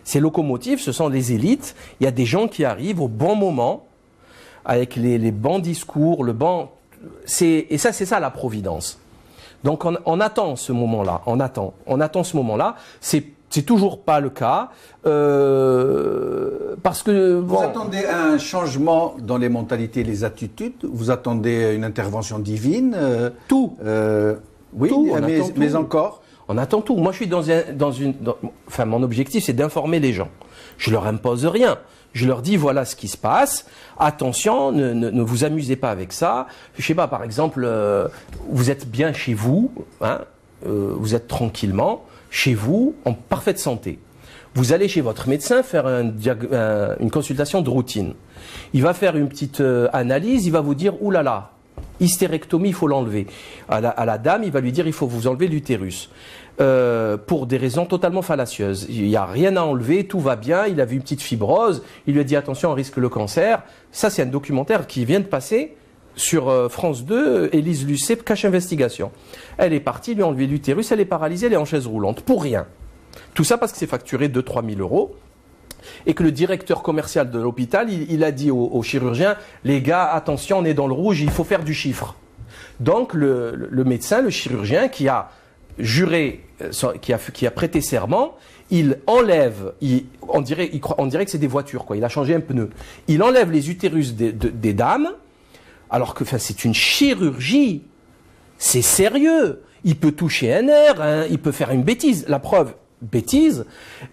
Ces locomotives, ce sont les élites. Il y a des gens qui arrivent au bon moment, avec les bons discours, et ça, c'est ça la providence. Donc on attend ce moment-là. On attend ce moment-là. C'est toujours pas le cas, parce que... Vous attendez un changement dans les mentalités, les attitudes? Vous attendez une intervention divine? Tout. Oui, tout, mais encore? On attend tout. Moi, je suis enfin, mon objectif, c'est d'informer les gens. Je leur impose rien. Je leur dis, voilà ce qui se passe. Attention, ne vous amusez pas avec ça. Je sais pas, par exemple, vous êtes bien chez vous, hein, vous êtes tranquillement chez vous, en parfaite santé. Vous allez chez votre médecin faire une consultation de routine. Il va faire une petite analyse, il va vous dire, oulala, hystérectomie, il faut l'enlever. À la dame, il va lui dire, il faut vous enlever l'utérus. Pour des raisons totalement fallacieuses. Il n'y a rien à enlever, tout va bien, il a vu une petite fibrose, il lui a dit, attention, on risque le cancer. Ça, c'est un documentaire qui vient de passer sur France 2, Élise Lucet, cache investigation. Elle est partie, lui a enlevé l'utérus, elle est paralysée, elle est en chaise roulante, pour rien. Tout ça parce que c'est facturé 2-3 000 euros, et que le directeur commercial de l'hôpital, il a dit aux chirurgiens, les gars, attention, on est dans le rouge, il faut faire du chiffre. Donc le médecin, le chirurgien qui a juré, qui a prêté serment, il enlève, on dirait que c'est des voitures, quoi. Il a changé un pneu. Il enlève les utérus des dames, alors que c'est une chirurgie, c'est sérieux. Il peut toucher un nerf, hein, il peut faire une bêtise. La preuve, bêtise.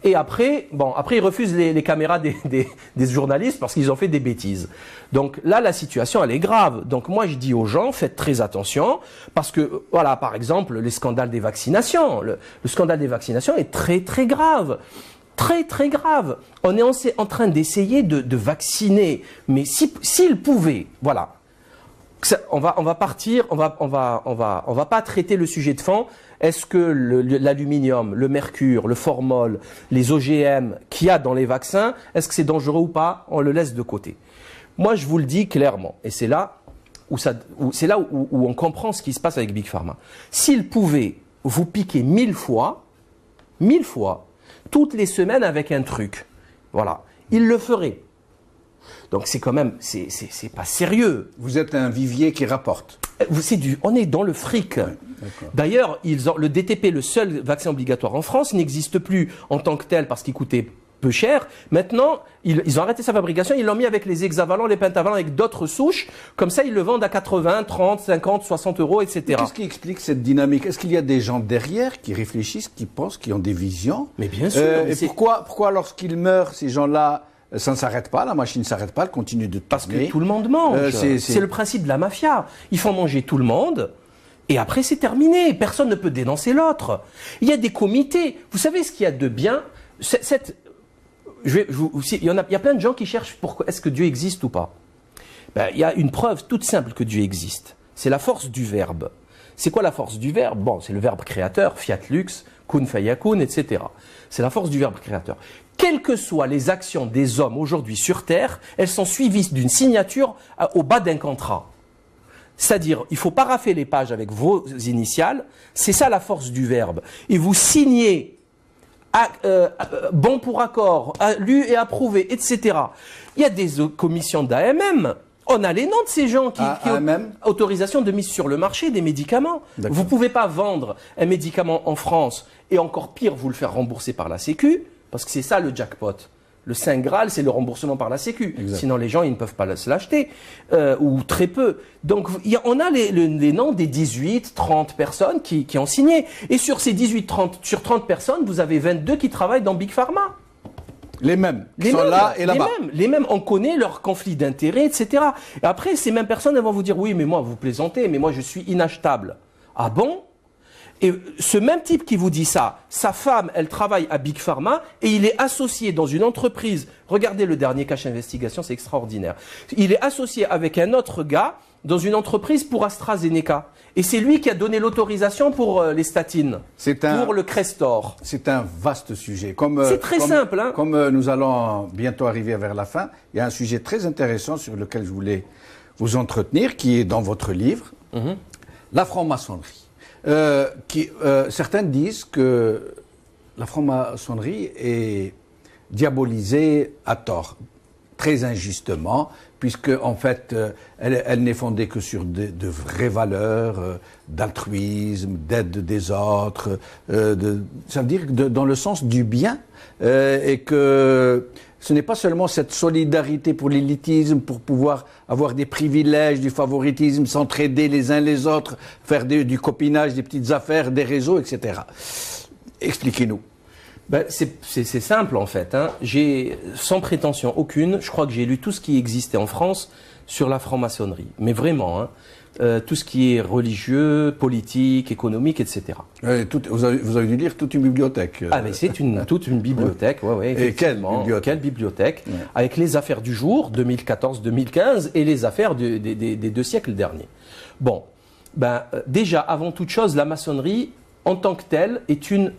Et après, il refuse les caméras des journalistes parce qu'ils ont fait des bêtises. Donc là, la situation, elle est grave. Donc moi, je dis aux gens, faites très attention parce que, voilà, par exemple, les scandales des vaccinations. Le scandale des vaccinations est très grave. Très grave. On est en train d'essayer de vacciner. Mais s'ils pouvaient, voilà. On va partir, on va pas traiter le sujet de fond. Est-ce que l'aluminium, le mercure, le formol, les OGM qu'il y a dans les vaccins, est-ce que c'est dangereux ou pas? On le laisse de côté. Moi, je vous le dis clairement, et c'est là où on comprend ce qui se passe avec Big Pharma. S'ils pouvaient vous piquer 1000 fois, toutes les semaines avec un truc, voilà, ils le feraient. Donc c'est quand même, c'est pas sérieux. Vous êtes un vivier qui rapporte. On est dans le fric. Ouais, d'ailleurs, le DTP, le seul vaccin obligatoire en France, n'existe plus en tant que tel parce qu'il coûtait peu cher. Maintenant, ils ont arrêté sa fabrication, ils l'ont mis avec les hexavalents, les pentavalents, avec d'autres souches. Comme ça, ils le vendent à 80, 30, 50, 60 euros, etc. Qu'est-ce qui explique cette dynamique? Est-ce qu'il y a des gens derrière qui réfléchissent, qui pensent, qui ont des visions? Mais bien sûr. Et pourquoi lorsqu'ils meurent, ces gens-là, ça ne s'arrête pas, la machine ne s'arrête pas, elle continue de tourner? Parce que tout le monde mange. C'est le principe de la mafia. Ils font manger tout le monde. Et après, c'est terminé. Personne ne peut dénoncer l'autre. Il y a des comités. Vous savez ce qu'il y a de bien? Il y a plein de gens qui cherchent pourquoi est-ce que Dieu existe ou pas. Ben, il y a une preuve toute simple que Dieu existe. C'est la force du verbe. C'est quoi la force du verbe? Bon, c'est le verbe créateur, fiat lux, kun fayakun, etc. C'est la force du verbe créateur. Quelles que soient les actions des hommes aujourd'hui sur Terre, elles sont suivies d'une signature au bas d'un contrat. C'est-à-dire, il faut parapher les pages avec vos initiales. C'est ça la force du verbe. Et vous signez bon pour accord, lu et approuvé, etc. Il y a des commissions d'AMM. On a les noms de ces gens qui ont autorisation de mise sur le marché des médicaments. Vous ne pouvez pas vendre un médicament en France et encore pire, vous le faire rembourser par la Sécu, parce que c'est ça le jackpot. Le Saint Graal, c'est le remboursement par la Sécu. Exact. Sinon, les gens, ils ne peuvent pas se l'acheter, ou très peu. Donc, on a les noms des 18, 30 personnes qui ont signé. Et sur ces sur 30 personnes, vous avez 22 qui travaillent dans Big Pharma. Les mêmes, qui sont là et là-bas. Les mêmes, on connaît leurs conflits d'intérêts, etc. Et après, ces mêmes personnes, elles vont vous dire, oui, mais moi, vous plaisantez, mais moi, je suis inachetable. Ah bon? Et ce même type qui vous dit ça, sa femme, elle travaille à Big Pharma et il est associé dans une entreprise. Regardez le dernier Cache Investigation, c'est extraordinaire. Il est associé avec un autre gars dans une entreprise pour AstraZeneca. Et c'est lui qui a donné l'autorisation pour les statines, pour le Crestor. C'est un vaste sujet. C'est très simple. Hein. Comme nous allons bientôt arriver vers la fin, il y a un sujet très intéressant sur lequel je voulais vous entretenir, qui est dans votre livre, la franc-maçonnerie. Certains disent que la franc-maçonnerie est diabolisée à tort, très injustement, puisque en fait, elle n'est fondée que sur de vraies valeurs, d'altruisme, d'aide des autres, ça veut dire dans le sens du bien, et que ce n'est pas seulement cette solidarité pour l'élitisme, pour pouvoir avoir des privilèges, du favoritisme, s'entraider les uns les autres, faire du copinage, des petites affaires, des réseaux, etc. Expliquez-nous. Ben, c'est simple en fait. Hein. Sans prétention aucune, je crois que j'ai lu tout ce qui existait en France sur la franc-maçonnerie. Mais vraiment, hein. Tout ce qui est religieux, politique, économique, etc. Vous avez dû lire toute une bibliothèque. Ah mais c'est toute une bibliothèque, ouais, et quelle bibliothèque? Quelle bibliothèque, avec les affaires du jour, 2014-2015, et les affaires des 2 siècles derniers. Bon, déjà, avant toute chose, la maçonnerie, en tant que telle, est une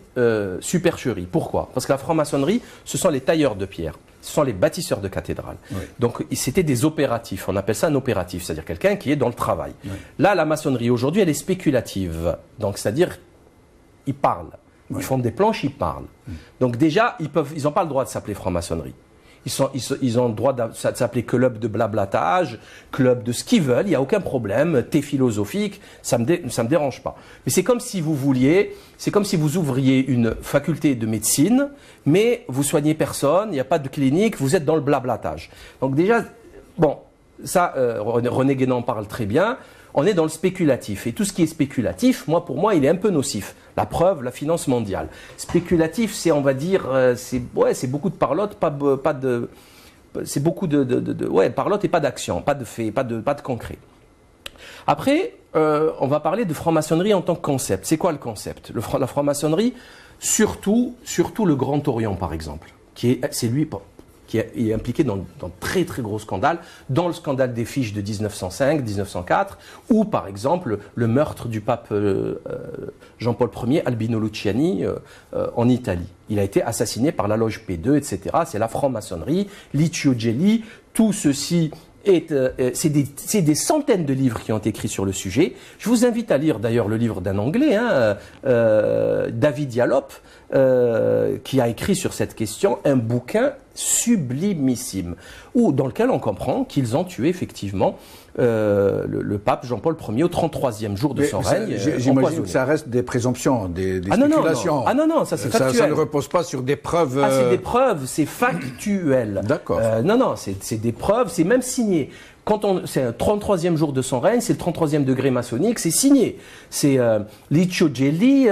supercherie. Pourquoi? Parce que la franc-maçonnerie, ce sont les tailleurs de pierre. Ce sont les bâtisseurs de cathédrales. Oui. Donc, c'était des opératifs. On appelle ça un opératif, c'est-à-dire quelqu'un qui est dans le travail. Oui. Là, la maçonnerie, aujourd'hui, elle est spéculative. Donc, c'est-à-dire, ils parlent. Oui. Ils font des planches, ils parlent. Donc, déjà, ils n'ont pas le droit de s'appeler franc-maçonnerie. Ils ont le droit de s'appeler club de blablatage, club de ce qu'ils veulent, il n'y a aucun problème, thé philosophique, ça me dérange pas. Mais c'est comme si vous ouvriez une faculté de médecine, mais vous soignez personne, il n'y a pas de clinique, vous êtes dans le blablatage. Donc déjà, bon, ça, René Guénon parle très bien, on est dans le spéculatif. Et tout ce qui est spéculatif, pour moi, il est un peu nocif. La preuve, la finance mondiale. Spéculatif, c'est, on va dire, c'est beaucoup de parlotte, c'est beaucoup de parlotte et pas d'action, pas de fait, pas de concret. Après, on va parler de franc-maçonnerie en tant que concept. C'est quoi le concept? La franc-maçonnerie, surtout le Grand Orient, par exemple, c'est lui qui est impliqué dans très très gros scandales, dans le scandale des fiches de 1905, 1904, ou par exemple le meurtre du pape Jean-Paul Ier, Albino Luciani, en Italie. Il a été assassiné par la loge P2, etc. C'est la franc-maçonnerie, Licio Gelli, tout ceci c'est des centaines de livres qui ont été écrits sur le sujet. Je vous invite à lire d'ailleurs le livre d'un Anglais, David Yallop, qui a écrit sur cette question un bouquin sublimissime, dans lequel on comprend qu'ils ont tué effectivement le pape Jean-Paul Ier au 33e jour de son règne. J'imagine que ça reste des présomptions, des spéculations. Non, ça c'est factuel. Ça ne repose pas sur des preuves... c'est des preuves, c'est factuel. D'accord. Non, c'est des preuves, c'est même signé. C'est le 33e jour de son règne, c'est le 33e degré maçonnique, c'est signé. C'est Licio Gelli,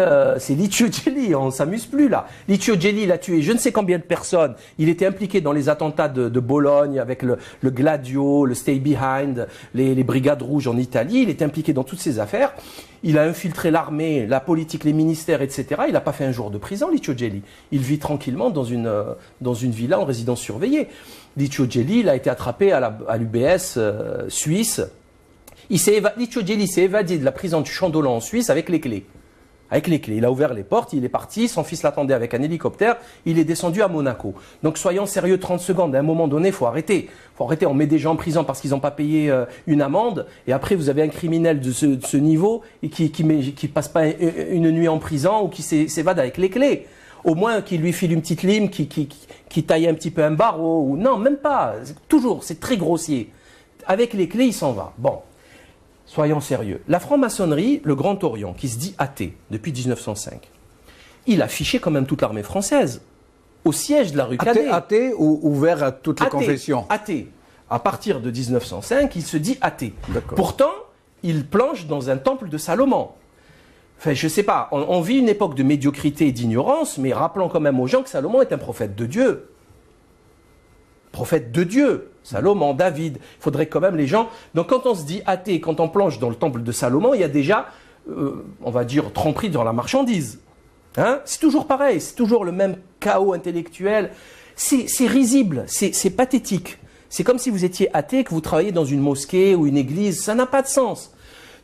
on s'amuse plus là. Licio Gelli, il a tué je ne sais combien de personnes. Il était impliqué dans les attentats de Bologne avec le Gladio, le Stay Behind, les Brigades Rouges en Italie. Il était impliqué dans toutes ces affaires. Il a infiltré l'armée, la politique, les ministères, etc. Il n'a pas fait un jour de prison, Licio Gelli. Il vit tranquillement dans une villa en résidence surveillée. Licio Gelli, il a été attrapé à l'UBS suisse. Licio Gelli s'est évadé de la prison du Chandolan en Suisse avec les clés. Il a ouvert les portes, il est parti, son fils l'attendait avec un hélicoptère, il est descendu à Monaco. Donc soyons sérieux 30 secondes, à un moment donné, il faut arrêter. On met des gens en prison parce qu'ils n'ont pas payé une amende, et après vous avez un criminel de ce niveau et qui passe pas une nuit en prison ou qui s'évade avec les clés. Au moins qu'il lui file une petite lime qui taille un petit peu un barreau, ou non, même pas. Toujours, c'est très grossier. Avec les clés, il s'en va. Bon, soyons sérieux. La franc-maçonnerie, le Grand Orient, qui se dit athée depuis 1905, il a fiché quand même toute l'armée française au siège de la rue Cadet. Athée ou ouvert à toutes les confessions? Athée. À partir de 1905, il se dit athée. Pourtant, il planche dans un temple de Salomon. Enfin, je sais pas, on vit une époque de médiocrité et d'ignorance, mais rappelons quand même aux gens que Salomon est un prophète de Dieu. Prophète de Dieu. Salomon, David. Il faudrait quand même les gens... Donc quand on se dit athée, quand on plonge dans le temple de Salomon, il y a déjà, on va dire, tromperie dans la marchandise. Hein? C'est toujours pareil, c'est toujours le même chaos intellectuel. C'est risible, c'est pathétique. C'est comme si vous étiez athée et que vous travailliez dans une mosquée ou une église. Ça n'a pas de sens.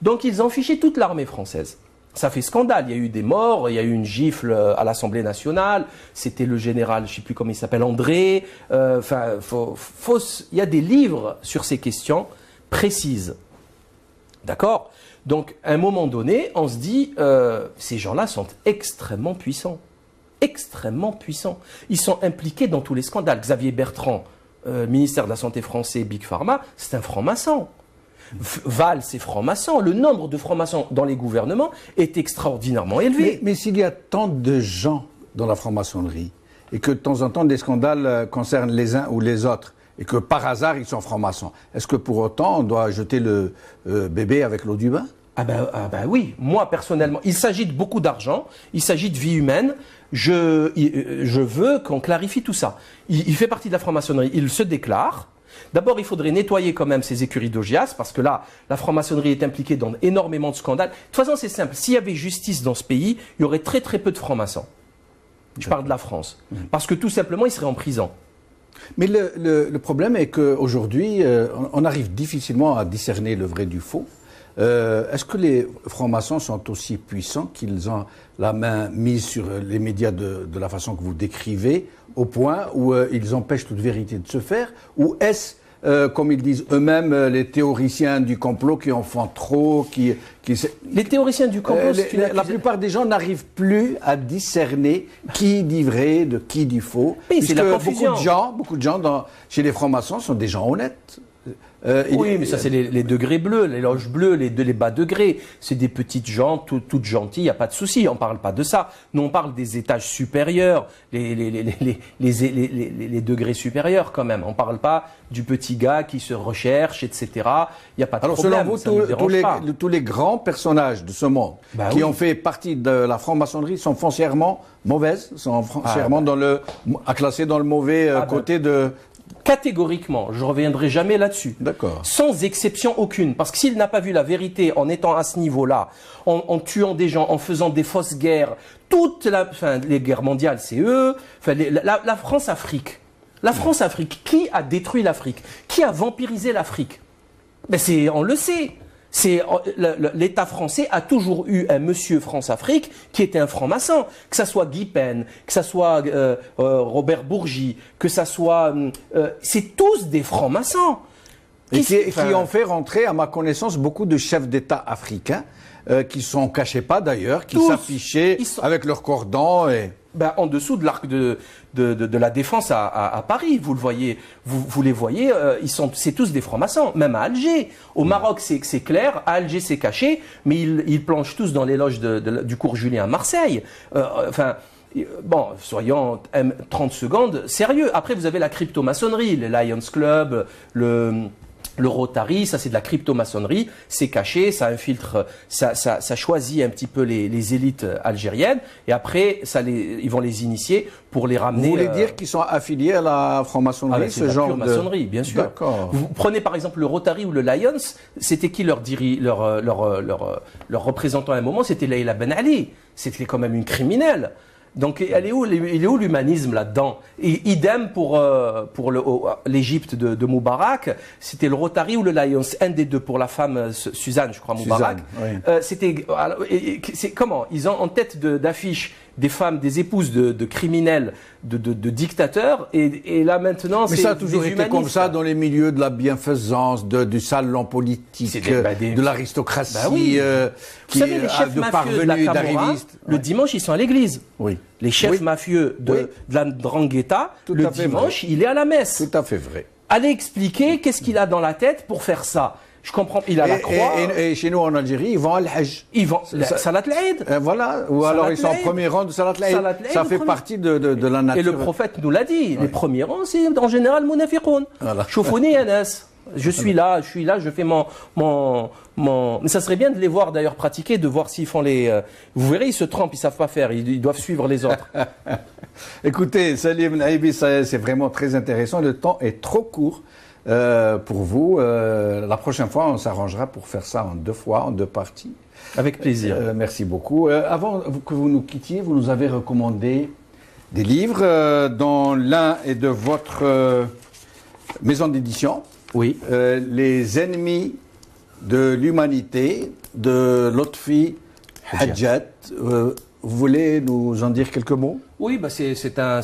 Donc ils ont fiché toute l'armée française. Ça fait scandale, il y a eu des morts, il y a eu une gifle à l'Assemblée nationale, c'était le général, je ne sais plus comment il s'appelle, André. Il y a des livres sur ces questions précises. D'accord? Donc, à un moment donné, on se dit, ces gens-là sont extrêmement puissants. Extrêmement puissants. Ils sont impliqués dans tous les scandales. Xavier Bertrand, ministère de la Santé français, Big Pharma, c'est un franc-maçon. Valls, c'est franc-maçon. Le nombre de francs-maçons dans les gouvernements est extraordinairement élevé. Mais s'il y a tant de gens dans la franc-maçonnerie et que de temps en temps des scandales concernent les uns ou les autres et que par hasard ils sont francs-maçons, est-ce que pour autant on doit jeter le bébé avec l'eau du bain? Ah ben oui, moi personnellement, il s'agit de beaucoup d'argent, il s'agit de vie humaine. Je veux qu'on clarifie tout ça. Il fait partie de la franc-maçonnerie, il se déclare. D'abord, il faudrait nettoyer quand même ces écuries d'Augias, parce que là, la franc-maçonnerie est impliquée dans énormément de scandales. De toute façon, c'est simple. S'il y avait justice dans ce pays, il y aurait très très peu de francs-maçons. Je parle de la France. Parce que tout simplement, ils seraient en prison. Mais le problème est qu'aujourd'hui, on arrive difficilement à discerner le vrai du faux. Est-ce que les francs-maçons sont aussi puissants qu'ils ont la main mise sur les médias de la façon que vous décrivez, au point où ils empêchent toute vérité de se faire? Ou est-ce, comme ils disent eux-mêmes, les théoriciens du complot qui en font trop, Les théoriciens du complot, la plupart des gens n'arrivent plus à discerner qui dit vrai de qui dit faux. C'est la confusion. Beaucoup de gens chez les francs-maçons sont des gens honnêtes. Oui, mais ça c'est les degrés bleus, les loges bleues, les bas degrés. C'est des petites gens toutes gentilles, il n'y a pas de souci, on ne parle pas de ça. Nous on parle des étages supérieurs, les degrés supérieurs quand même. On ne parle pas du petit gars qui se recherche, etc. Il n'y a pas de problème. Alors selon vous, tous les grands personnages de ce monde qui ont fait partie de la franc-maçonnerie sont foncièrement mauvaises, sont foncièrement classés dans le mauvais côté de... Catégoriquement, je ne reviendrai jamais là-dessus. D'accord. Sans exception aucune. Parce que s'il n'a pas vu la vérité en étant à ce niveau-là, en tuant des gens, en faisant des fausses guerres, les guerres mondiales, c'est eux. La France-Afrique. La France-Afrique, qui a détruit l'Afrique? Qui a vampirisé l'Afrique? On le sait. L'État français a toujours eu un monsieur France-Afrique qui était un franc-maçon, que ça soit Guy Pen, que ça soit Robert Bourgi, que ça soit... c'est tous des francs-maçons. Qui ont fait rentrer, à ma connaissance, beaucoup de chefs d'État africains qui ne s'en cachaient pas d'ailleurs, qui s'affichaient avec leur cordon et... En dessous de l'arc de de la Défense à Paris. Vous le voyez, vous les voyez, c'est tous des francs-maçons, même à Alger. Au Maroc, c'est clair, à Alger, c'est caché, mais ils planchent tous dans les loges du cours Julien à Marseille. Bon, soyons 30 secondes sérieux. Après, vous avez la crypto-maçonnerie, le Lions Club, le Rotary, ça c'est de la crypto-maçonnerie, c'est caché, ça infiltre, ça choisit un petit peu les élites algériennes, et après ils vont les initier pour les ramener. Vous voulez dire qu'ils sont affiliés à la franc-maçonnerie, ce genre de maçonnerie, bien sûr. D'accord. Vous prenez par exemple le Rotary ou le Lions, c'était qui leur représentant à un moment, c'était Leïla Ben Ali, c'était quand même une criminelle. Donc, il est où l'humanisme là-dedans? Et idem pour l'Égypte de Moubarak, c'était le Rotary ou le Lions, un des deux pour la femme Suzanne, je crois, Moubarak. Oui. C'est comment? Ils ont en tête d'affiche des femmes, des épouses de criminels, de dictateurs, et là maintenant, mais ça a toujours été comme ça dans les milieux de la bienfaisance, du salon politique, de l'aristocratie, vous savez, les chefs mafieux de la Camorra, le dimanche, ils sont à l'église. Oui. Les chefs mafieux de la Ndrangheta, le dimanche, il est à la messe. Tout à fait vrai. Allez expliquer qu'est-ce qu'il a dans la tête pour faire ça. Je comprends, il a la croix. Et chez nous en Algérie, ils vont à l'Hajj. Ils vont Salat al-Eid. Voilà, ou alors ils sont en premier rang de Salat al-Eid. Ça fait partie de la nature. Et le prophète nous l'a dit, les premiers rangs, c'est en général Munafiqoun. Choufouni Anas. Je suis là, je fais mon... Mais ça serait bien de les voir d'ailleurs pratiquer, de voir s'ils font les... Vous verrez, ils se trompent, ils savent pas faire, ils doivent suivre les autres. Écoutez, Salim Naïbi, c'est vraiment très intéressant. Le temps est trop court pour vous. La prochaine fois, on s'arrangera pour faire ça en 2 fois, en 2 parties. Avec plaisir. Merci beaucoup. Avant que vous nous quittiez, vous nous avez recommandé des livres dont l'un est de votre maison d'édition. Oui. Les ennemis de l'humanité de Lotfi Hadjat. Vous voulez nous en dire quelques mots? Oui, c'est un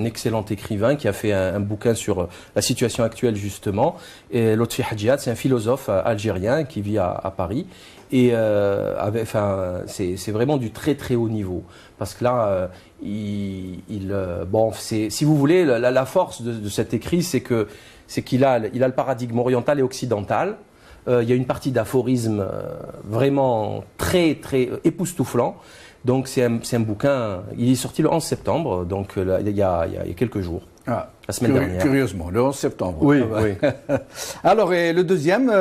excellent écrivain qui a fait un bouquin sur la situation actuelle justement. Et Lotfi Hadjat, c'est un philosophe algérien qui vit à Paris. Et c'est vraiment du très très haut niveau. Parce que là, si vous voulez, la force de cet écrit, c'est qu'il a le paradigme oriental et occidental. Il y a une partie d'aphorisme vraiment très très époustouflant. Donc c'est un bouquin, il est sorti le 11 septembre, donc il y a quelques jours, la semaine dernière. Curieusement, le 11 septembre. Oui, oui. Alors, et le deuxième,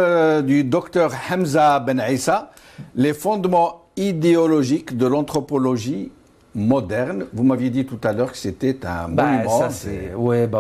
du docteur Hamza Ben Issa, les fondements idéologiques de l'anthropologie moderne. Vous m'aviez dit tout à l'heure que c'était un monument.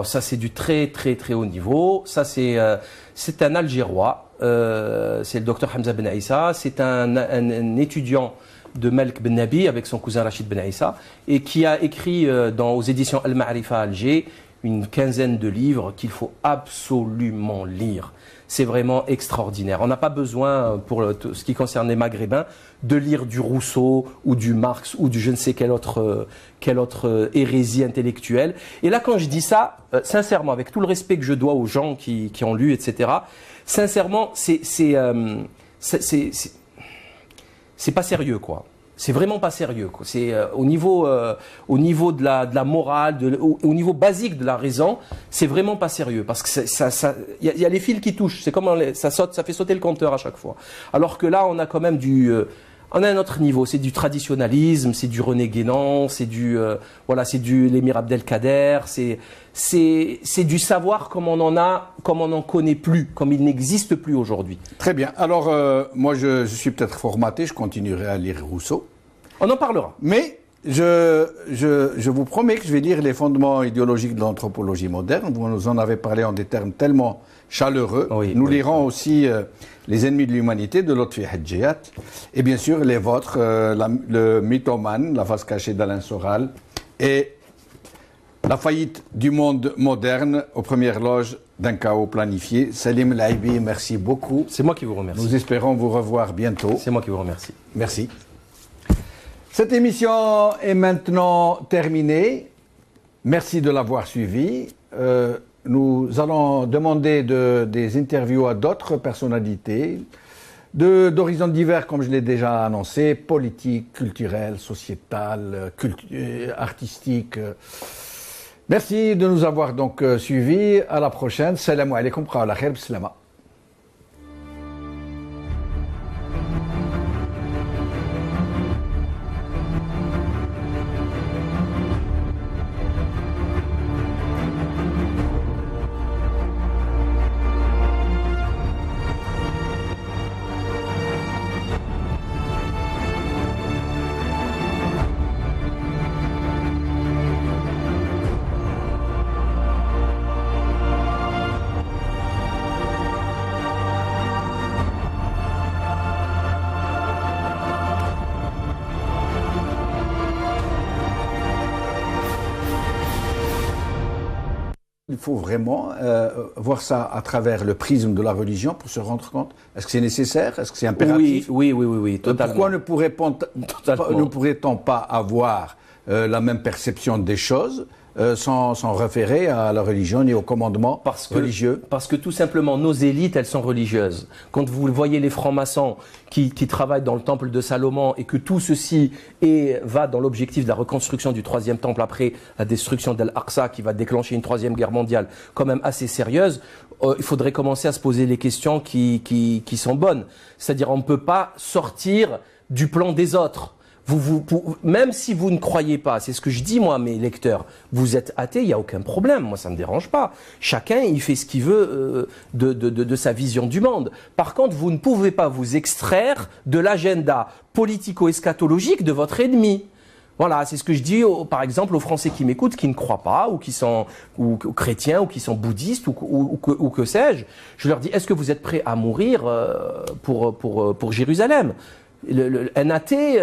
Ça c'est du très très très haut niveau. Ça c'est un Algérois, c'est le docteur Hamza Ben Issa, c'est un étudiant de Malk Ben Nabi avec son cousin Rachid Ben Issa, et qui a écrit aux éditions Al-Ma'arifa à Alger une quinzaine de livres qu'il faut absolument lire. C'est vraiment extraordinaire. On n'a pas besoin, pour ce qui concerne les Maghrébins, de lire du Rousseau ou du Marx ou du je ne sais quelle autre hérésie intellectuelle. Et là, quand je dis ça, sincèrement, avec tout le respect que je dois aux gens qui ont lu, etc., sincèrement, c'est pas sérieux, quoi. C'est vraiment pas sérieux, quoi. C'est au niveau de la morale, au niveau basique de la raison, c'est vraiment pas sérieux parce que il y a les fils qui touchent. C'est comme ça fait sauter le compteur à chaque fois. Alors que là, on a quand même on a un autre niveau. C'est du traditionnalisme, c'est du René Guénon, c'est du l'émir Abdelkader, c'est du savoir comme on n'en connaît plus, comme il n'existe plus aujourd'hui. Très bien. Alors, moi, je suis peut-être formaté, je continuerai à lire Rousseau. On en parlera. Mais je vous promets que je vais lire les fondements idéologiques de l'anthropologie moderne. Vous nous en avez parlé en des termes tellement chaleureux. Oui, nous lirons aussi Les ennemis de l'humanité de Lotfi Hadjat. Et bien sûr, les vôtres, le mythomane, la face cachée d'Alain Soral, et la faillite du monde moderne aux premières loges d'un chaos planifié. Salim Laïbi, merci beaucoup. C'est moi qui vous remercie. Nous espérons vous revoir bientôt. C'est moi qui vous remercie. Merci. Cette émission est maintenant terminée. Merci de l'avoir suivie. Nous allons demander des interviews à d'autres personnalités d'horizons divers, comme je l'ai déjà annoncé, politique, culturel, sociétal, artistique. Merci de nous avoir donc suivis. À la prochaine. Salam alaikum wa rahmatullahi. Il faut vraiment voir ça à travers le prisme de la religion pour se rendre compte. Est-ce que c'est nécessaire? Est-ce que c'est impératif? Oui, totalement. Pourquoi ne pourrait-on pas avoir la même perception des choses sans référer à la religion ni au commandement religieux? Parce que tout simplement, nos élites, elles sont religieuses. Quand vous voyez les francs-maçons qui travaillent dans le temple de Salomon et que tout ceci va dans l'objectif de la reconstruction du troisième temple après la destruction d'Al-Aqsa qui va déclencher une troisième guerre mondiale quand même assez sérieuse, il faudrait commencer à se poser les questions qui sont bonnes. C'est-à-dire on ne peut pas sortir du plan des autres. Même si vous ne croyez pas, c'est ce que je dis moi à mes lecteurs, vous êtes athée, il n'y a aucun problème, moi ça ne me dérange pas. Chacun il fait ce qu'il veut de sa vision du monde. Par contre, vous ne pouvez pas vous extraire de l'agenda politico-eschatologique de votre ennemi. Voilà, c'est ce que je dis par exemple aux Français qui m'écoutent, qui ne croient pas, ou qui sont ou chrétiens, ou qui sont bouddhistes, ou que sais-je. Je leur dis, est-ce que vous êtes prêts à mourir pour Jérusalem? Un athée,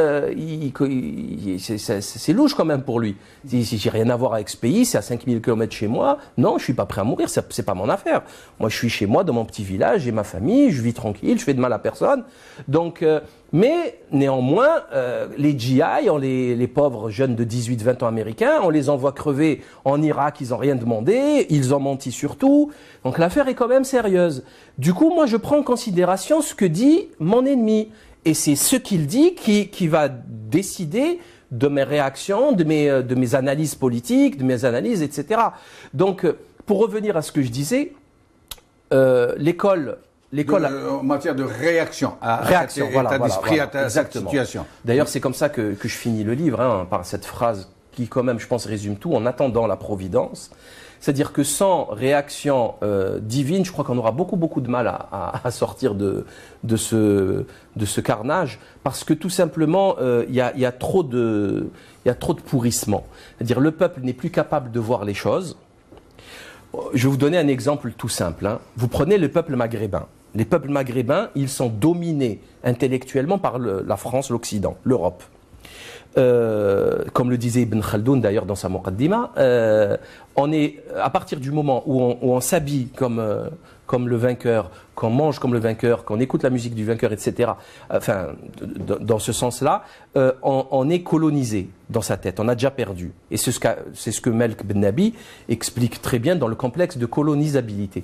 c'est louche quand même pour lui. Si j'ai rien à voir avec ce pays, c'est à 5000 km chez moi. Non, je suis pas prêt à mourir, c'est pas mon affaire. Moi, je suis chez moi, dans mon petit village, j'ai ma famille, je vis tranquille, je fais de mal à personne. Donc, mais néanmoins, les GI, les pauvres jeunes de 18-20 ans américains, on les envoie crever en Irak, ils n'ont rien demandé, ils ont menti sur tout. Donc l'affaire est quand même sérieuse. Du coup, moi, je prends en considération ce que dit mon ennemi. Et c'est ce qu'il dit qui va décider de mes réactions, de mes analyses politiques, de mes analyses, etc. Donc, pour revenir à ce que je disais, l'école en matière de réaction à cet état d'esprit, à cette situation. D'ailleurs, c'est comme ça que je finis le livre, par cette phrase qui, quand même, je pense, résume tout, en attendant la providence. C'est-à-dire que sans réaction divine, je crois qu'on aura beaucoup de mal à sortir de ce carnage, parce que tout simplement, il y a trop de pourrissement. C'est-à-dire le peuple n'est plus capable de voir les choses. Je vais vous donner un exemple tout simple. Vous prenez le peuple maghrébin. Les peuples maghrébins, ils sont dominés intellectuellement par la France, l'Occident, l'Europe. Comme le disait Ibn Khaldoun d'ailleurs dans sa Muqaddima, on est à partir du moment où on s'habille comme le vainqueur, qu'on mange comme le vainqueur, qu'on écoute la musique du vainqueur, etc. Enfin, dans ce sens-là, on est colonisé dans sa tête, on a déjà perdu. Et c'est ce que Melk Ben Nabi explique très bien dans le complexe de colonisabilité.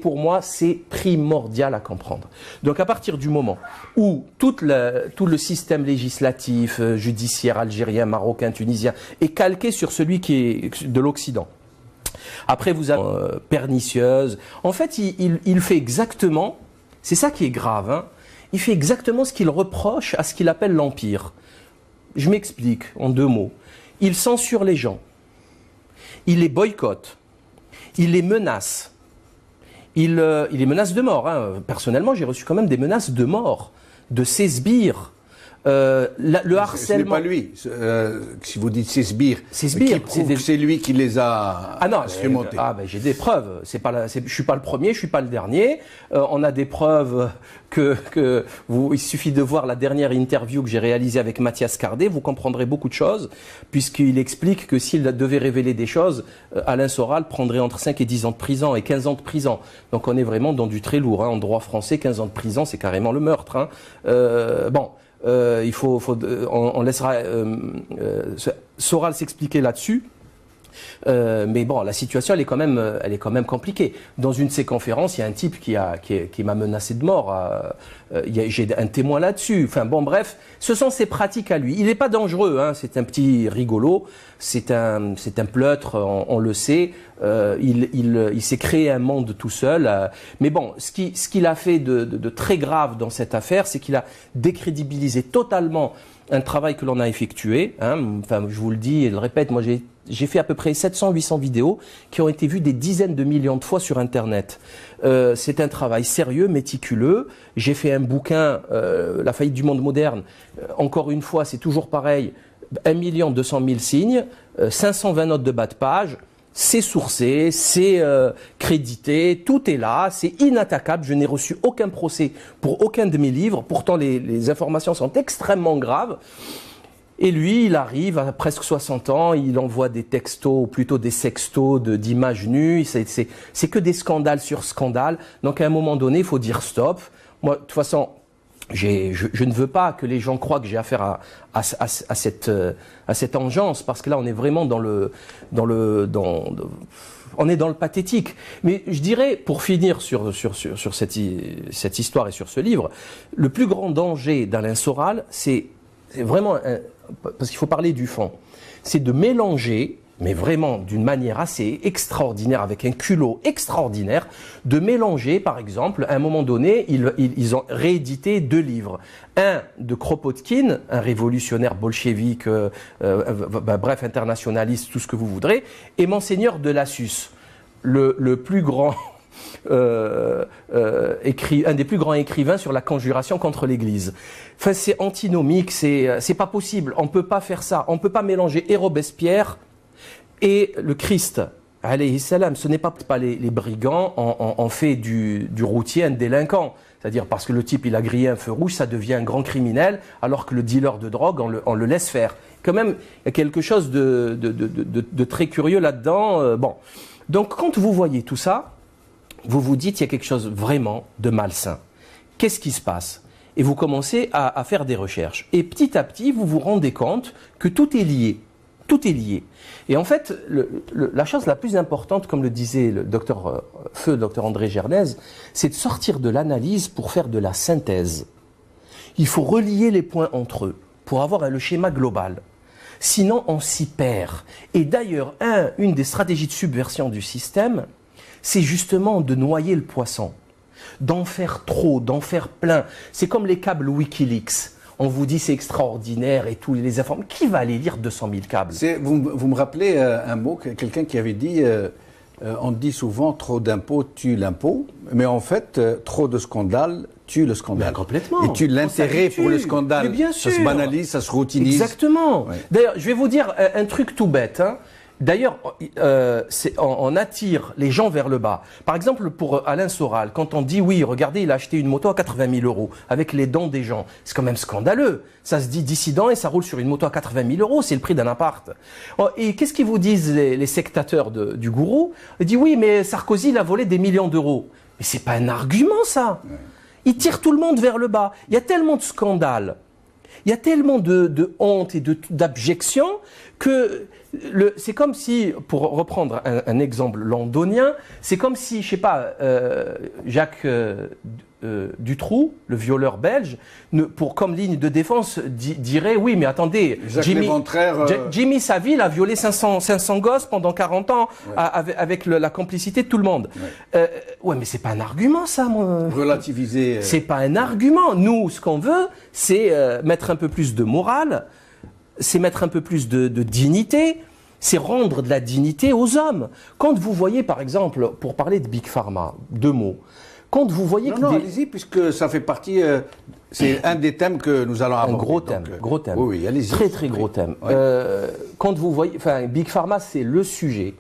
Pour moi, c'est primordial à comprendre. Donc à partir du moment où tout le système législatif, judiciaire algérien, marocain, tunisien est calqué sur celui qui est de l'Occident, après, vous avez pernicieuse. En fait, il fait exactement, c'est ça qui est grave, il fait exactement ce qu'il reproche à ce qu'il appelle l'Empire. Je m'explique en 2 mots. Il censure les gens, il les boycotte, il les menace. Il les menace de mort. Personnellement, j'ai reçu quand même des menaces de mort, de sesbires. Le harcèlement. Ce n'est pas lui. Si vous dites c'est sbires, qui prouve que c'est lui qui les a instrumentés. J'ai des preuves. Je suis pas le premier, je suis pas le dernier. On a des preuves il suffit de voir la dernière interview que j'ai réalisée avec Mathias Cardé, vous comprendrez beaucoup de choses, puisqu'il explique que s'il devait révéler des choses, Alain Soral prendrait entre 5 et 10 ans de prison et 15 ans de prison. Donc on est vraiment dans du très lourd. En droit français, 15 ans de prison, c'est carrément le meurtre. On laissera Soral s'expliquer là-dessus. Mais bon, la situation, elle est quand même compliquée. Dans une de ces conférences, il y a un type qui m'a menacé de mort. J'ai un témoin là-dessus. Enfin bon, bref, ce sont ses pratiques à lui. Il n'est pas dangereux, hein, c'est un petit rigolo, c'est un pleutre, on le sait. Il s'est créé un monde tout seul. Mais bon, ce qu'il a fait de très grave dans cette affaire, c'est qu'il a décrédibilisé totalement un travail que l'on a effectué. Hein. Enfin, je vous le dis et le répète, moi j'ai fait à peu près 700-800 vidéos qui ont été vues des dizaines de millions de fois sur Internet. C'est un travail sérieux, méticuleux. J'ai fait un bouquin, La faillite du monde moderne. Encore une fois, c'est toujours pareil. 1 200 000 signes, 520 notes de bas de page. C'est sourcé, c'est crédité, tout est là, c'est inattaquable. Je n'ai reçu aucun procès pour aucun de mes livres. Pourtant, les informations sont extrêmement graves. Et lui, il arrive à presque 60 ans, il envoie des textos, ou plutôt des sextos d'images nues. C'est que des scandales sur scandales. Donc à un moment donné, il faut dire stop. Moi, de toute façon, je ne veux pas que les gens croient que j'ai affaire à cette engeance, parce que là, on est vraiment on est dans le pathétique. Mais je dirais, pour finir sur cette histoire et sur ce livre, le plus grand danger d'Alain Soral, c'est vraiment, parce qu'il faut parler du fond, c'est de mélanger, mais vraiment d'une manière assez extraordinaire, avec un culot extraordinaire, de mélanger, par exemple, à un moment donné, ils ont réédité 2 livres. Un de Kropotkin, un révolutionnaire bolchevique, bref, internationaliste, tout ce que vous voudrez, et Monseigneur de Lassus, le plus grand... un des plus grands écrivains sur la conjuration contre l'Église. Enfin, c'est antinomique, c'est pas possible. On peut pas faire ça. On peut pas mélanger et Robespierre et le Christ, alayhi salam. Ce n'est pas les brigands en fait du routier un délinquant. C'est-à-dire parce que le type il a grillé un feu rouge, ça devient un grand criminel, alors que le dealer de drogue, on le laisse faire. Quand même, il y a quelque chose de très curieux là-dedans. Bon, donc quand vous voyez tout ça, vous vous dites qu'il y a quelque chose vraiment de malsain. Qu'est-ce qui se passe? Et vous commencez à faire des recherches. Et petit à petit, vous vous rendez compte que tout est lié. Tout est lié. Et en fait, la chose la plus importante, comme le disait le docteur André Gernez, c'est de sortir de l'analyse pour faire de la synthèse. Il faut relier les points entre eux pour avoir le schéma global. Sinon, on s'y perd. Et d'ailleurs, une des stratégies de subversion du système, c'est justement de noyer le poisson, d'en faire trop, d'en faire plein. C'est comme les câbles Wikileaks. On vous dit c'est extraordinaire et tous les informations. Qui va aller lire 200 000 câbles? Vous me rappelez un mot, quelqu'un qui avait dit on dit souvent trop d'impôts tue l'impôt, mais en fait, trop de scandales tue le scandale. Mais complètement. Et tue l'intérêt pour le scandale. Mais bien sûr. Ça se banalise, ça se routinise. Exactement. Ouais. D'ailleurs, je vais vous dire un truc tout bête. Hein. D'ailleurs, on attire les gens vers le bas. Par exemple, pour Alain Soral, quand on dit oui, regardez, il a acheté une moto à 80 000 euros avec les dons des gens, c'est quand même scandaleux. Ça se dit dissident et ça roule sur une moto à 80 000 euros, c'est le prix d'un appart. Et qu'est-ce qu'ils vous disent les sectateurs du gourou? Ils disent oui, mais Sarkozy, il a volé des millions d'euros. Mais c'est pas un argument, ça. Il tire tout le monde vers le bas. Il y a tellement de scandales. Il y a tellement de honte et d'abjection que c'est comme si, pour reprendre un exemple londonien, c'est comme si, je sais pas, Jacques Dutroux, le violeur belge, comme ligne de défense, dirait oui, mais attendez, Jimmy Savile a violé 500 gosses pendant 40 ans avec la complicité de tout le monde. Ouais, mais c'est pas un argument, ça, moi. Relativiser. C'est pas un argument. Nous, ce qu'on veut, c'est mettre un peu plus de morale, c'est mettre un peu plus de dignité, c'est rendre de la dignité aux hommes. Quand vous voyez, par exemple, pour parler de Big Pharma, 2 mots, quand vous voyez allez-y, puisque ça fait partie, c'est un des thèmes que nous allons aborder. Gros thème. Oui, allez-y. Très gros thème. Ouais. Quand vous voyez, Big Pharma, c'est le sujet,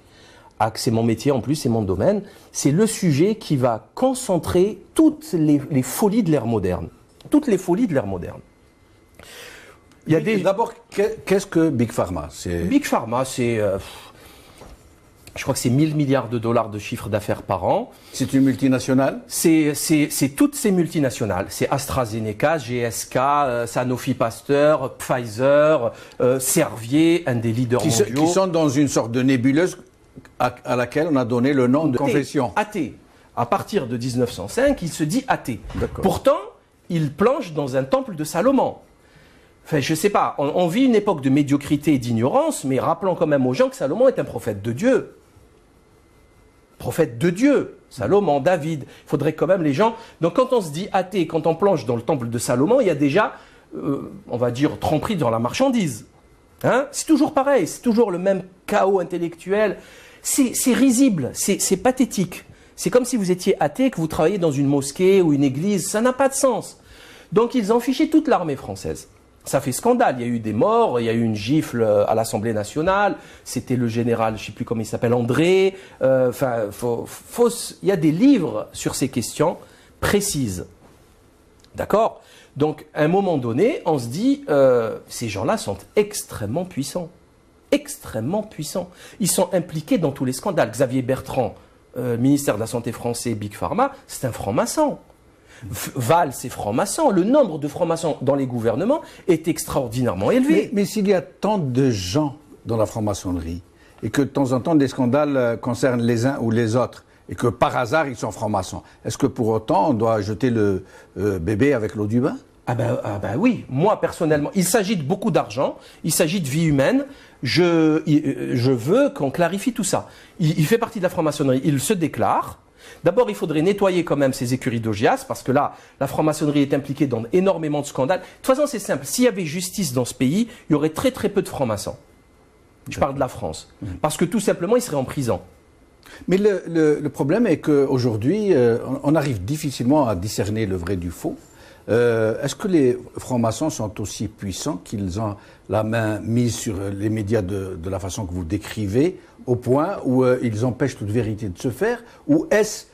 c'est mon métier en plus, c'est mon domaine, c'est le sujet qui va concentrer toutes les folies de l'ère moderne. Toutes les folies de l'ère moderne. D'abord, qu'est-ce que Big Pharma? Big Pharma, c'est Je crois que c'est 1000 milliards de dollars de chiffre d'affaires par an. C'est une multinationale? C'est toutes ces multinationales. C'est AstraZeneca, GSK, Sanofi Pasteur, Pfizer, Servier, un des leaders mondiaux. Qui sont dans une sorte de nébuleuse à laquelle on a donné le nom de confession. Athée. À partir de 1905, il se dit athée. D'accord. Pourtant, il plonge dans un temple de Salomon. Enfin, je sais pas, on vit une époque de médiocrité et d'ignorance, mais rappelons quand même aux gens que Salomon est un prophète de Dieu. Prophète de Dieu, Salomon, David. Il faudrait quand même les gens... Donc quand on se dit athée, quand on plonge dans le temple de Salomon, il y a déjà, on va dire, tromperie dans la marchandise. Hein? C'est toujours pareil, c'est toujours le même chaos intellectuel. C'est risible, c'est pathétique. C'est comme si vous étiez athée, que vous travailliez dans une mosquée ou une église. Ça n'a pas de sens. Donc ils ont fiché toute l'armée française. Ça fait scandale. Il y a eu des morts, il y a eu une gifle à l'Assemblée nationale. C'était le général, je ne sais plus comment il s'appelle, André. Enfin, il y a des livres sur ces questions précises. D'accord? Donc, à un moment donné, on se dit, ces gens-là sont extrêmement puissants. Extrêmement puissants. Ils sont impliqués dans tous les scandales. Xavier Bertrand, ministère de la Santé français, Big Pharma, c'est un franc-maçon. Valls, c'est franc-maçon. Le nombre de francs-maçons dans les gouvernements est extraordinairement élevé. Mais s'il y a tant de gens dans la franc-maçonnerie, et que de temps en temps des scandales concernent les uns ou les autres, et que par hasard ils sont francs-maçons, est-ce que pour autant on doit jeter le bébé avec l'eau du bain? Ah ben oui, moi personnellement, il s'agit de beaucoup d'argent, il s'agit de vie humaine, je veux qu'on clarifie tout ça. Il fait partie de la franc-maçonnerie, il se déclare. D'abord, il faudrait nettoyer quand même ces écuries d'Augias, parce que là, la franc-maçonnerie est impliquée dans énormément de scandales. De toute façon, c'est simple. S'il y avait justice dans ce pays, il y aurait très très peu de francs-maçons. Je parle de la France. Parce que tout simplement, ils seraient en prison. Mais le problème est qu'aujourd'hui, on arrive difficilement à discerner le vrai du faux. Est-ce que les francs-maçons sont aussi puissants qu'ils ont la main mise sur les médias de la façon que vous décrivez, au point où ils empêchent toute vérité de se faire? Ou est-ce,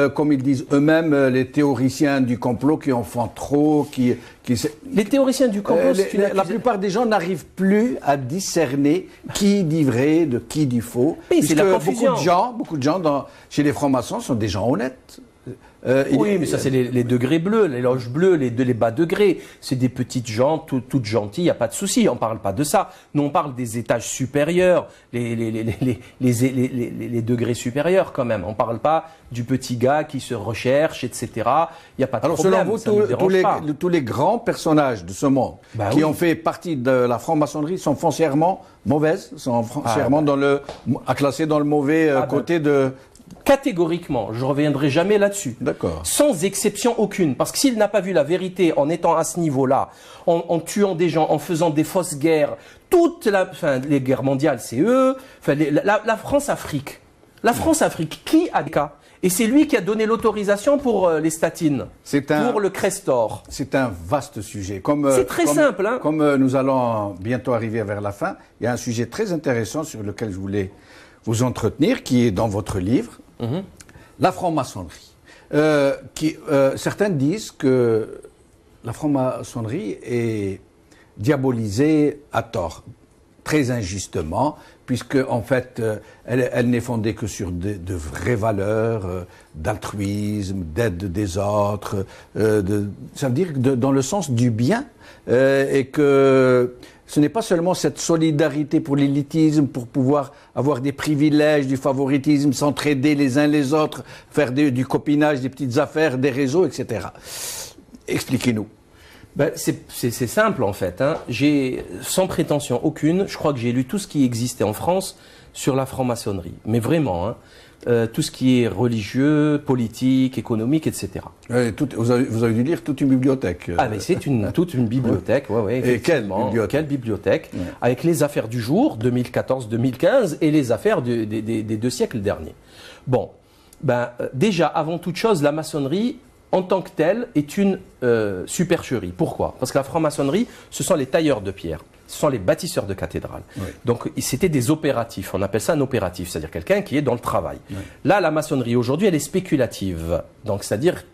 comme ils disent eux-mêmes, les théoriciens du complot qui en font trop, Les théoriciens du complot, la plupart des gens n'arrivent plus à discerner qui dit vrai de qui dit faux. Oui, c'est la confusion. Beaucoup de gens chez les francs-maçons sont des gens honnêtes. Oui, mais ça c'est les degrés bleus, les loges bleues, les bas degrés. C'est des petites gens toutes gentilles, il n'y a pas de souci, on ne parle pas de ça. Nous on parle des étages supérieurs, les degrés supérieurs quand même. On ne parle pas du petit gars qui se recherche, etc. Il n'y a pas de problème. Alors selon vous, tous les grands personnages de ce monde qui ont fait partie de la franc-maçonnerie sont foncièrement mauvaises, sont foncièrement classés dans le mauvais côté de... Catégoriquement, je ne reviendrai jamais là-dessus. D'accord. Sans exception aucune. Parce que s'il n'a pas vu la vérité en étant à ce niveau-là, en tuant des gens, en faisant des fausses guerres, les guerres mondiales, c'est eux, la France-Afrique. La France-Afrique, qui a des cas? Et c'est lui qui a donné l'autorisation pour les statines, pour le Crestor. C'est un vaste sujet. C'est très simple. Hein. Comme nous allons bientôt arriver vers la fin, il y a un sujet très intéressant sur lequel je voulais vous entretenir, qui est dans votre livre, la franc-maçonnerie. Certains disent que la franc-maçonnerie est diabolisée à tort, très injustement, puisque en fait, elle n'est fondée que sur de vraies valeurs, d'altruisme, d'aide des autres, ça veut dire dans le sens du bien, et que ce n'est pas seulement cette solidarité pour l'élitisme, pour pouvoir avoir des privilèges, du favoritisme, s'entraider les uns les autres, faire du copinage, des petites affaires, des réseaux, etc. Expliquez-nous. C'est simple en fait. Hein. Sans prétention aucune, je crois que j'ai lu tout ce qui existait en France sur la franc-maçonnerie. Mais vraiment, hein. Tout ce qui est religieux, politique, économique, etc. Vous avez dû lire toute une bibliothèque. Ah mais c'est toute une bibliothèque, ouais, et quelle bibliothèque? Quelle bibliothèque, avec les affaires du jour, 2014-2015, et les affaires des 2 siècles derniers. Bon, déjà, avant toute chose, la maçonnerie, en tant que telle, est une supercherie. Pourquoi? Parce que la franc-maçonnerie, ce sont les tailleurs de pierre. Ce sont les bâtisseurs de cathédrales. Oui. Donc, c'était des opératifs. On appelle ça un opératif, c'est-à-dire quelqu'un qui est dans le travail. Oui. Là, la maçonnerie, aujourd'hui, elle est spéculative. Donc, c'est-à-dire,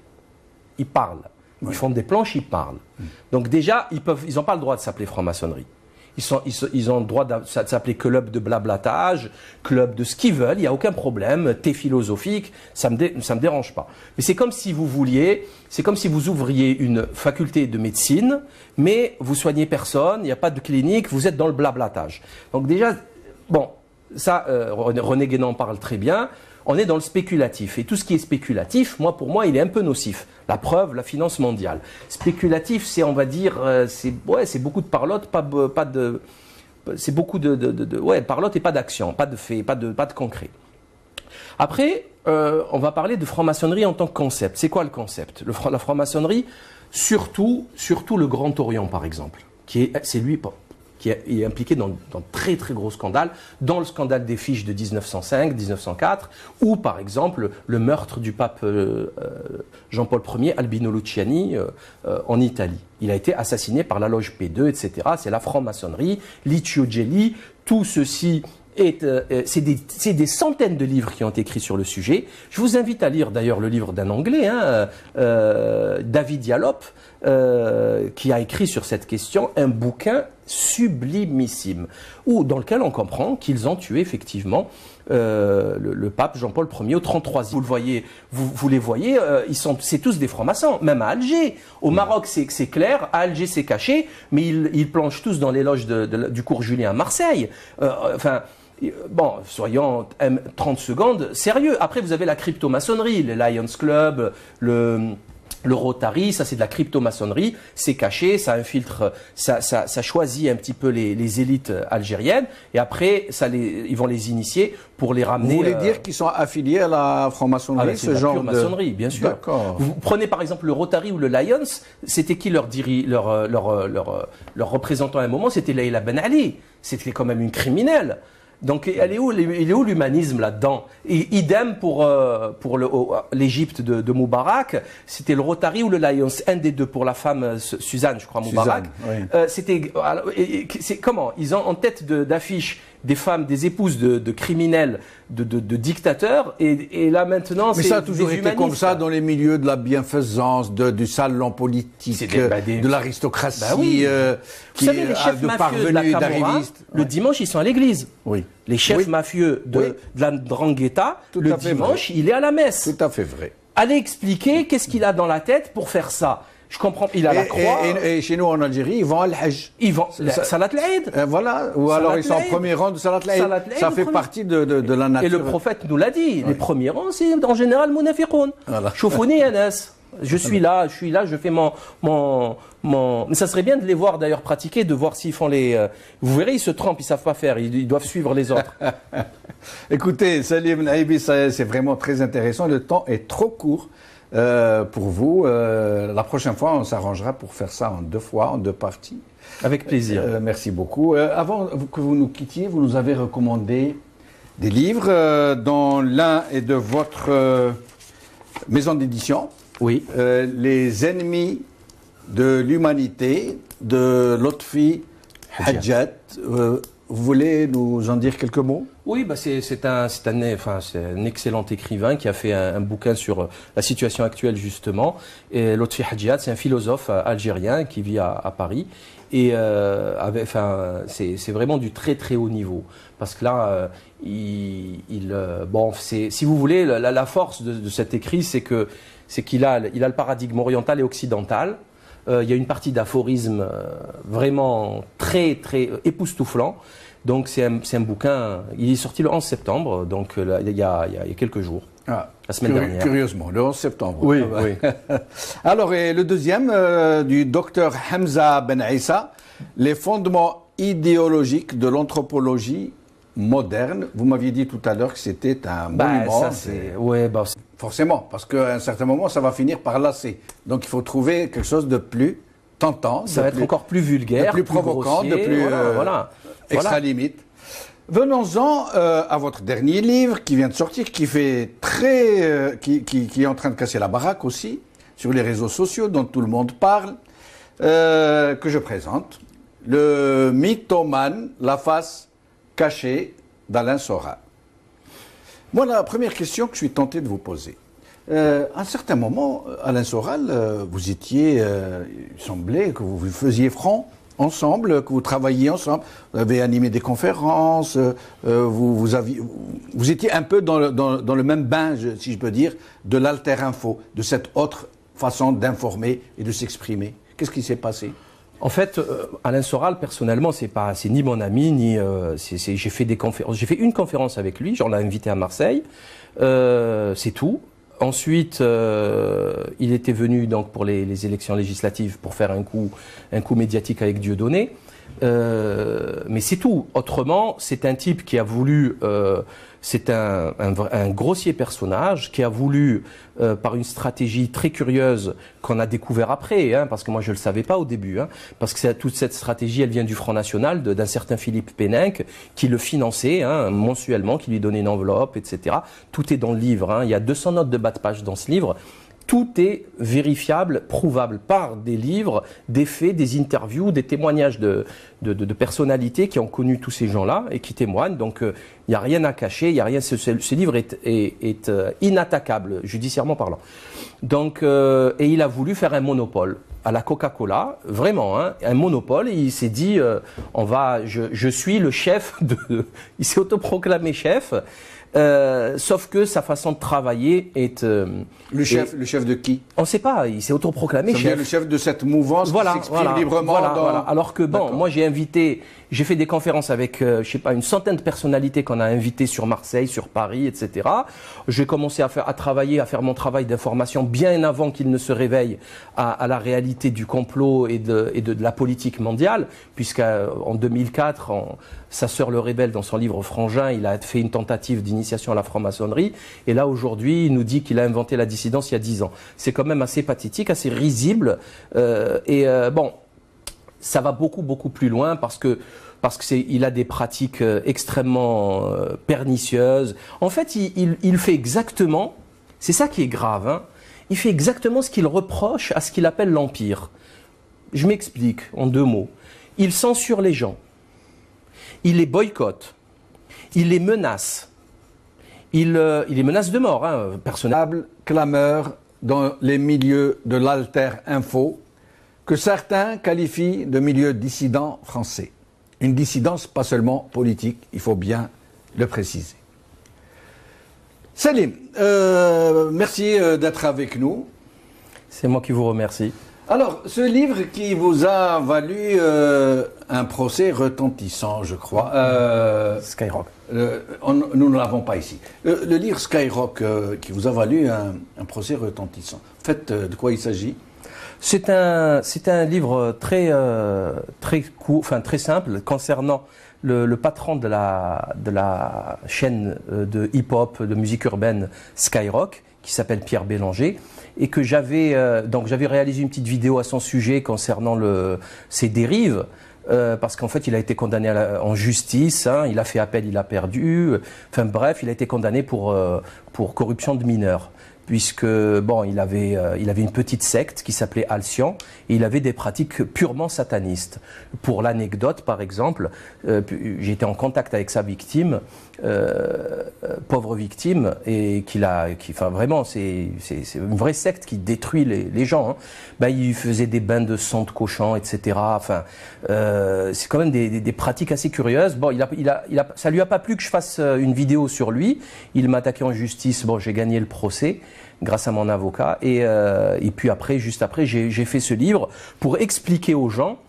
ils parlent. Oui. Ils font des planches, ils parlent. Donc, déjà, ils n'ont pas le droit de s'appeler franc-maçonnerie. Ils ont le droit de s'appeler club de blablatage, club de ce qu'ils veulent, il n'y a aucun problème, thé philosophique, ça me dérange pas. Mais c'est comme si vous ouvriez une faculté de médecine, mais vous soignez personne, il n'y a pas de clinique, vous êtes dans le blablatage. Donc déjà, bon, ça, René Guénon parle très bien. On est dans le spéculatif. Et tout ce qui est spéculatif, pour moi, il est un peu nocif. La preuve, la finance mondiale. Spéculatif, c'est, on va dire, c'est beaucoup de parlotte, c'est beaucoup de parlotte et pas d'action, pas de fait, pas de concret. Après, on va parler de franc-maçonnerie en tant que concept. C'est quoi le concept? La franc-maçonnerie, surtout le Grand Orient, par exemple, c'est lui qui est impliqué dans très très gros scandales, dans le scandale des fiches de 1905, 1904, ou par exemple le meurtre du pape Jean-Paul Ier, Albino Luciani, en Italie. Il a été assassiné par la loge P2, etc. C'est la franc-maçonnerie, Licio Gelli, tout ceci c'est des centaines de livres qui ont été écrits sur le sujet. Je vous invite à lire d'ailleurs le livre d'un Anglais, David Yallop, qui a écrit sur cette question un bouquin sublimissime, dans lequel on comprend qu'ils ont tué effectivement le pape Jean-Paul Ier au 33e. Vous le voyez, vous les voyez, c'est tous des francs-maçons, même à Alger. Au Maroc, c'est clair, à Alger, c'est caché, mais ils planchent tous dans les loges du cours Julien à Marseille. Bon, soyons 30 secondes sérieux. Après, vous avez la crypto-maçonnerie, le Lions Club, le Rotary, ça c'est de la crypto-maçonnerie, c'est caché, ça infiltre, ça choisit un petit peu les élites algériennes, et après ils vont les initier pour les ramener. Vous voulez dire qu'ils sont affiliés à la franc-maçonnerie, ce genre de maçonnerie, bien sûr. D'accord. Vous prenez par exemple le Rotary ou le Lions, c'était qui leur représentant à un moment? C'était Leïla Ben Ali, c'était quand même une criminelle. Donc, il est où l'humanisme là-dedans? Et idem pour l'Égypte de Moubarak, c'était le Rotary ou le Lions, un des deux pour la femme Suzanne, je crois, Moubarak. Oui. C'est comment? Ils ont en tête d'affiche des femmes, des épouses de criminels, de dictateurs, et là maintenant, mais ça a toujours été comme ça dans les milieux de la bienfaisance, du salon politique, de l'aristocratie, vous savez, les chefs mafieux de la Camorra, le dimanche, ils sont à l'église. Oui. Les chefs mafieux de la Ndrangheta, le dimanche, il est à la messe. Tout à fait vrai. Allez expliquer qu'est-ce qu'il a dans la tête pour faire ça. Je comprends, il a la croix. Et chez nous en Algérie, ils vont à l'Hajj. Ils vont Salat l'Aïd. Voilà, ou alors ils sont en premier rang de Salat l'Aïd. Ça fait partie de la nature. Et le prophète nous l'a dit, les premiers rangs, c'est en général Munafiqoun. Choufouni Anas. Je suis là, je fais mon... Mais ça serait bien de les voir d'ailleurs pratiquer, de voir s'ils font les... Vous verrez, ils se trompent, ils savent pas faire, ils doivent suivre les autres. Écoutez, Salim Naïbi, c'est vraiment très intéressant. Le temps est trop court pour vous. La prochaine fois, on s'arrangera pour faire ça en 2 fois, en 2 parties. Avec plaisir. Merci beaucoup. Avant que vous nous quittiez, vous nous avez recommandé des livres dont l'un est de votre maison d'édition. Oui. Les ennemis de l'humanité de Lotfi Hadjat. Vous voulez nous en dire quelques mots? Oui, c'est un excellent écrivain qui a fait un bouquin sur la situation actuelle justement. Et Lotfi Hadjat, c'est un philosophe algérien qui vit à Paris. Et c'est vraiment du très très haut niveau. Parce que là, si vous voulez, la force de cet écrit, c'est qu'il a le paradigme oriental et occidental. Il y a une partie d'aphorisme vraiment très très époustouflant. Donc c'est un bouquin, il est sorti le 11 septembre, donc il y a quelques jours, la semaine dernière. Curieusement, le 11 septembre. Oui, oui. Alors, et le deuxième, du docteur Hamza Ben Issa, les fondements idéologiques de l'anthropologie moderne. Vous m'aviez dit tout à l'heure que c'était un monument. Forcément, parce qu'à un certain moment, ça va finir par lasser. Donc il faut trouver quelque chose de plus tentant. Ça va être encore plus vulgaire, de plus provocant, grossier, de plus extra limite. Venons-en à votre dernier livre qui vient de sortir, qui fait qui est en train de casser la baraque aussi, sur les réseaux sociaux, dont tout le monde parle, que je présente. Le mythomane, la face cachée d'Alain Soral. Moi, la première question que je suis tenté de vous poser. À un certain moment, Alain Soral, vous étiez, il semblait que vous faisiez front ensemble, que vous travailliez ensemble. Vous avez animé des conférences, vous étiez un peu dans le même bain, si je peux dire, de l'Alter Info, de cette autre façon d'informer et de s'exprimer. Qu'est-ce qui s'est passé? En fait, Alain Soral, personnellement, c'est ni mon ami, ni j'ai fait des conférences. J'ai fait une conférence avec lui, j'en l'ai invité à Marseille, c'est tout. Ensuite, il était venu donc pour les élections législatives pour faire un coup médiatique avec Dieudonné. Mais c'est tout. Autrement, c'est un type qui a voulu, c'est un grossier personnage qui a voulu, par une stratégie très curieuse qu'on a découvert après, hein, parce que moi je le savais pas au début, hein, parce que toute cette stratégie, elle vient du Front National, d'un certain Philippe Péninck, qui le finançait hein, mensuellement, qui lui donnait une enveloppe, etc. Tout est dans le livre. Hein. Il y a 200 notes de bas de page dans ce livre. Tout est vérifiable, prouvable par des livres, des faits, des interviews, des témoignages de personnalités qui ont connu tous ces gens-là et qui témoignent. Donc, il n'y a rien à cacher, il y a rien. Ce livre est inattaquable, judiciairement parlant. Donc, et il a voulu faire un monopole à la Coca-Cola, vraiment, hein, un monopole. Et il s'est dit, je suis le chef il s'est autoproclamé chef. Sauf que sa façon de travailler est... le chef de qui? On ne sait pas, il s'est autoproclamé chef. Le chef de cette mouvance qui s'exprime librement. Voilà. Alors que bon, moi j'ai fait des conférences avec, je sais pas, une centaine de personnalités qu'on a invitées sur Marseille, sur Paris, etc. J'ai commencé à travailler, à faire mon travail d'information bien avant qu'il ne se réveille à la réalité du complot et de la politique mondiale, puisqu'en 2004, sa sœur le rebelle, dans son livre Frangin, il a fait une tentative d'initiation à la franc-maçonnerie. Et là, aujourd'hui, il nous dit qu'il a inventé la dissidence il y a 10 ans. C'est quand même assez pathétique, assez risible. Bon, ça va beaucoup, beaucoup plus loin parce qu'il a des pratiques extrêmement pernicieuses. En fait, il fait exactement, c'est ça qui est grave, hein, il fait exactement ce qu'il reproche à ce qu'il appelle l'Empire. Je m'explique en 2 mots. Il censure les gens. Il les boycotte, il les menace, il les menace de mort, hein, personnellement. Clameur dans les milieux de l'Alter Info, que certains qualifient de milieu dissident français. Une dissidence pas seulement politique, il faut bien le préciser. Salim, merci d'être avec nous. C'est moi qui vous remercie. Alors, ce livre qui vous a valu un procès retentissant, je crois. Skyrock. Nous ne l'avons pas ici. Le livre Skyrock qui vous a valu un procès retentissant. En fait, de quoi il s'agit? C'est un livre très court, enfin très simple, concernant le patron de la chaîne de hip-hop, de musique urbaine Skyrock, qui s'appelle Pierre Bélanger, et que j'avais réalisé une petite vidéo à son sujet concernant ses dérives, parce qu'en fait il a été condamné en justice, hein, il a fait appel, il a perdu, enfin bref, il a été condamné pour corruption de mineurs. Puisque bon, il avait une petite secte qui s'appelait Alcyon et il avait des pratiques purement satanistes. Pour l'anecdote, par exemple, j'ai été en contact avec sa victime, pauvre victime, et enfin vraiment, c'est une vraie secte qui détruit les gens. Hein. Ben, il faisait des bains de sang de cochon, etc. Enfin, c'est quand même des pratiques assez curieuses. Bon, ça lui a pas plu que je fasse une vidéo sur lui. Il m'a attaqué en justice. Bon, j'ai gagné le procès grâce à mon avocat. Et puis après, juste après, j'ai fait ce livre pour expliquer aux gens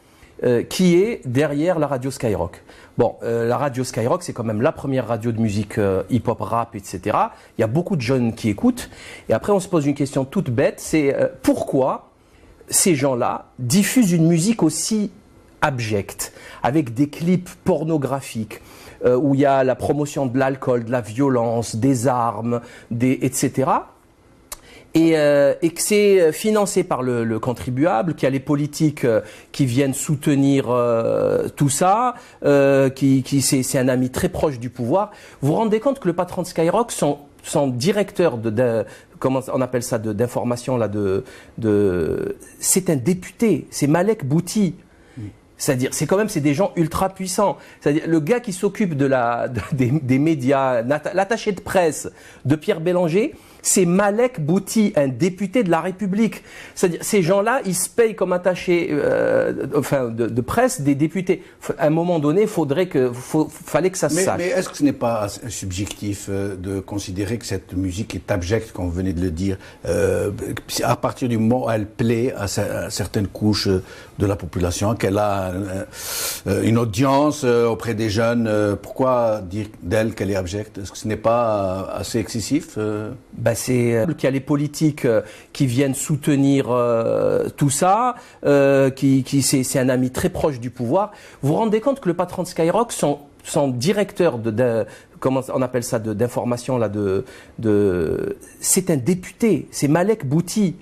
qui est derrière la radio Skyrock. Bon, la radio Skyrock, c'est quand même la première radio de musique hip-hop, rap, etc. Il y a beaucoup de jeunes qui écoutent. Et après, on se pose une question toute bête, c'est pourquoi ces gens-là diffusent une musique aussi abjecte, avec des clips pornographiques, où il y a la promotion de l'alcool, de la violence, des armes, etc. Et que c'est financé par le contribuable, qu'il y a les politiques qui viennent soutenir tout ça, c'est un ami très proche du pouvoir. Vous vous rendez compte que le patron de Skyrock, son directeur comment on appelle ça, d'information là, c'est un député, c'est Malek Bouti. C'est-à-dire, c'est des gens ultra puissants. C'est-à-dire, le gars qui s'occupe des médias, l'attaché de presse de Pierre Bélanger, c'est Malek Bouti, un député de la République. C'est-à-dire, ces gens-là, ils se payent comme attachés de presse des députés. À un moment donné, fallait que ça se sache. Mais est-ce que ce n'est pas subjectif de considérer que cette musique est abjecte, comme vous venez de le dire, à partir du moment où elle plaît à certaines couches de la population, qu'elle a une audience auprès des jeunes, pourquoi dire d'elle qu'elle est abjecte? Est-ce que ce n'est pas assez excessif c'est qu'il y a les politiques qui viennent soutenir tout ça, c'est un ami très proche du pouvoir. Vous vous rendez compte que le patron de Skyrock, son directeur comment on appelle ça, d'information là, c'est un député, c'est Malek Bouti.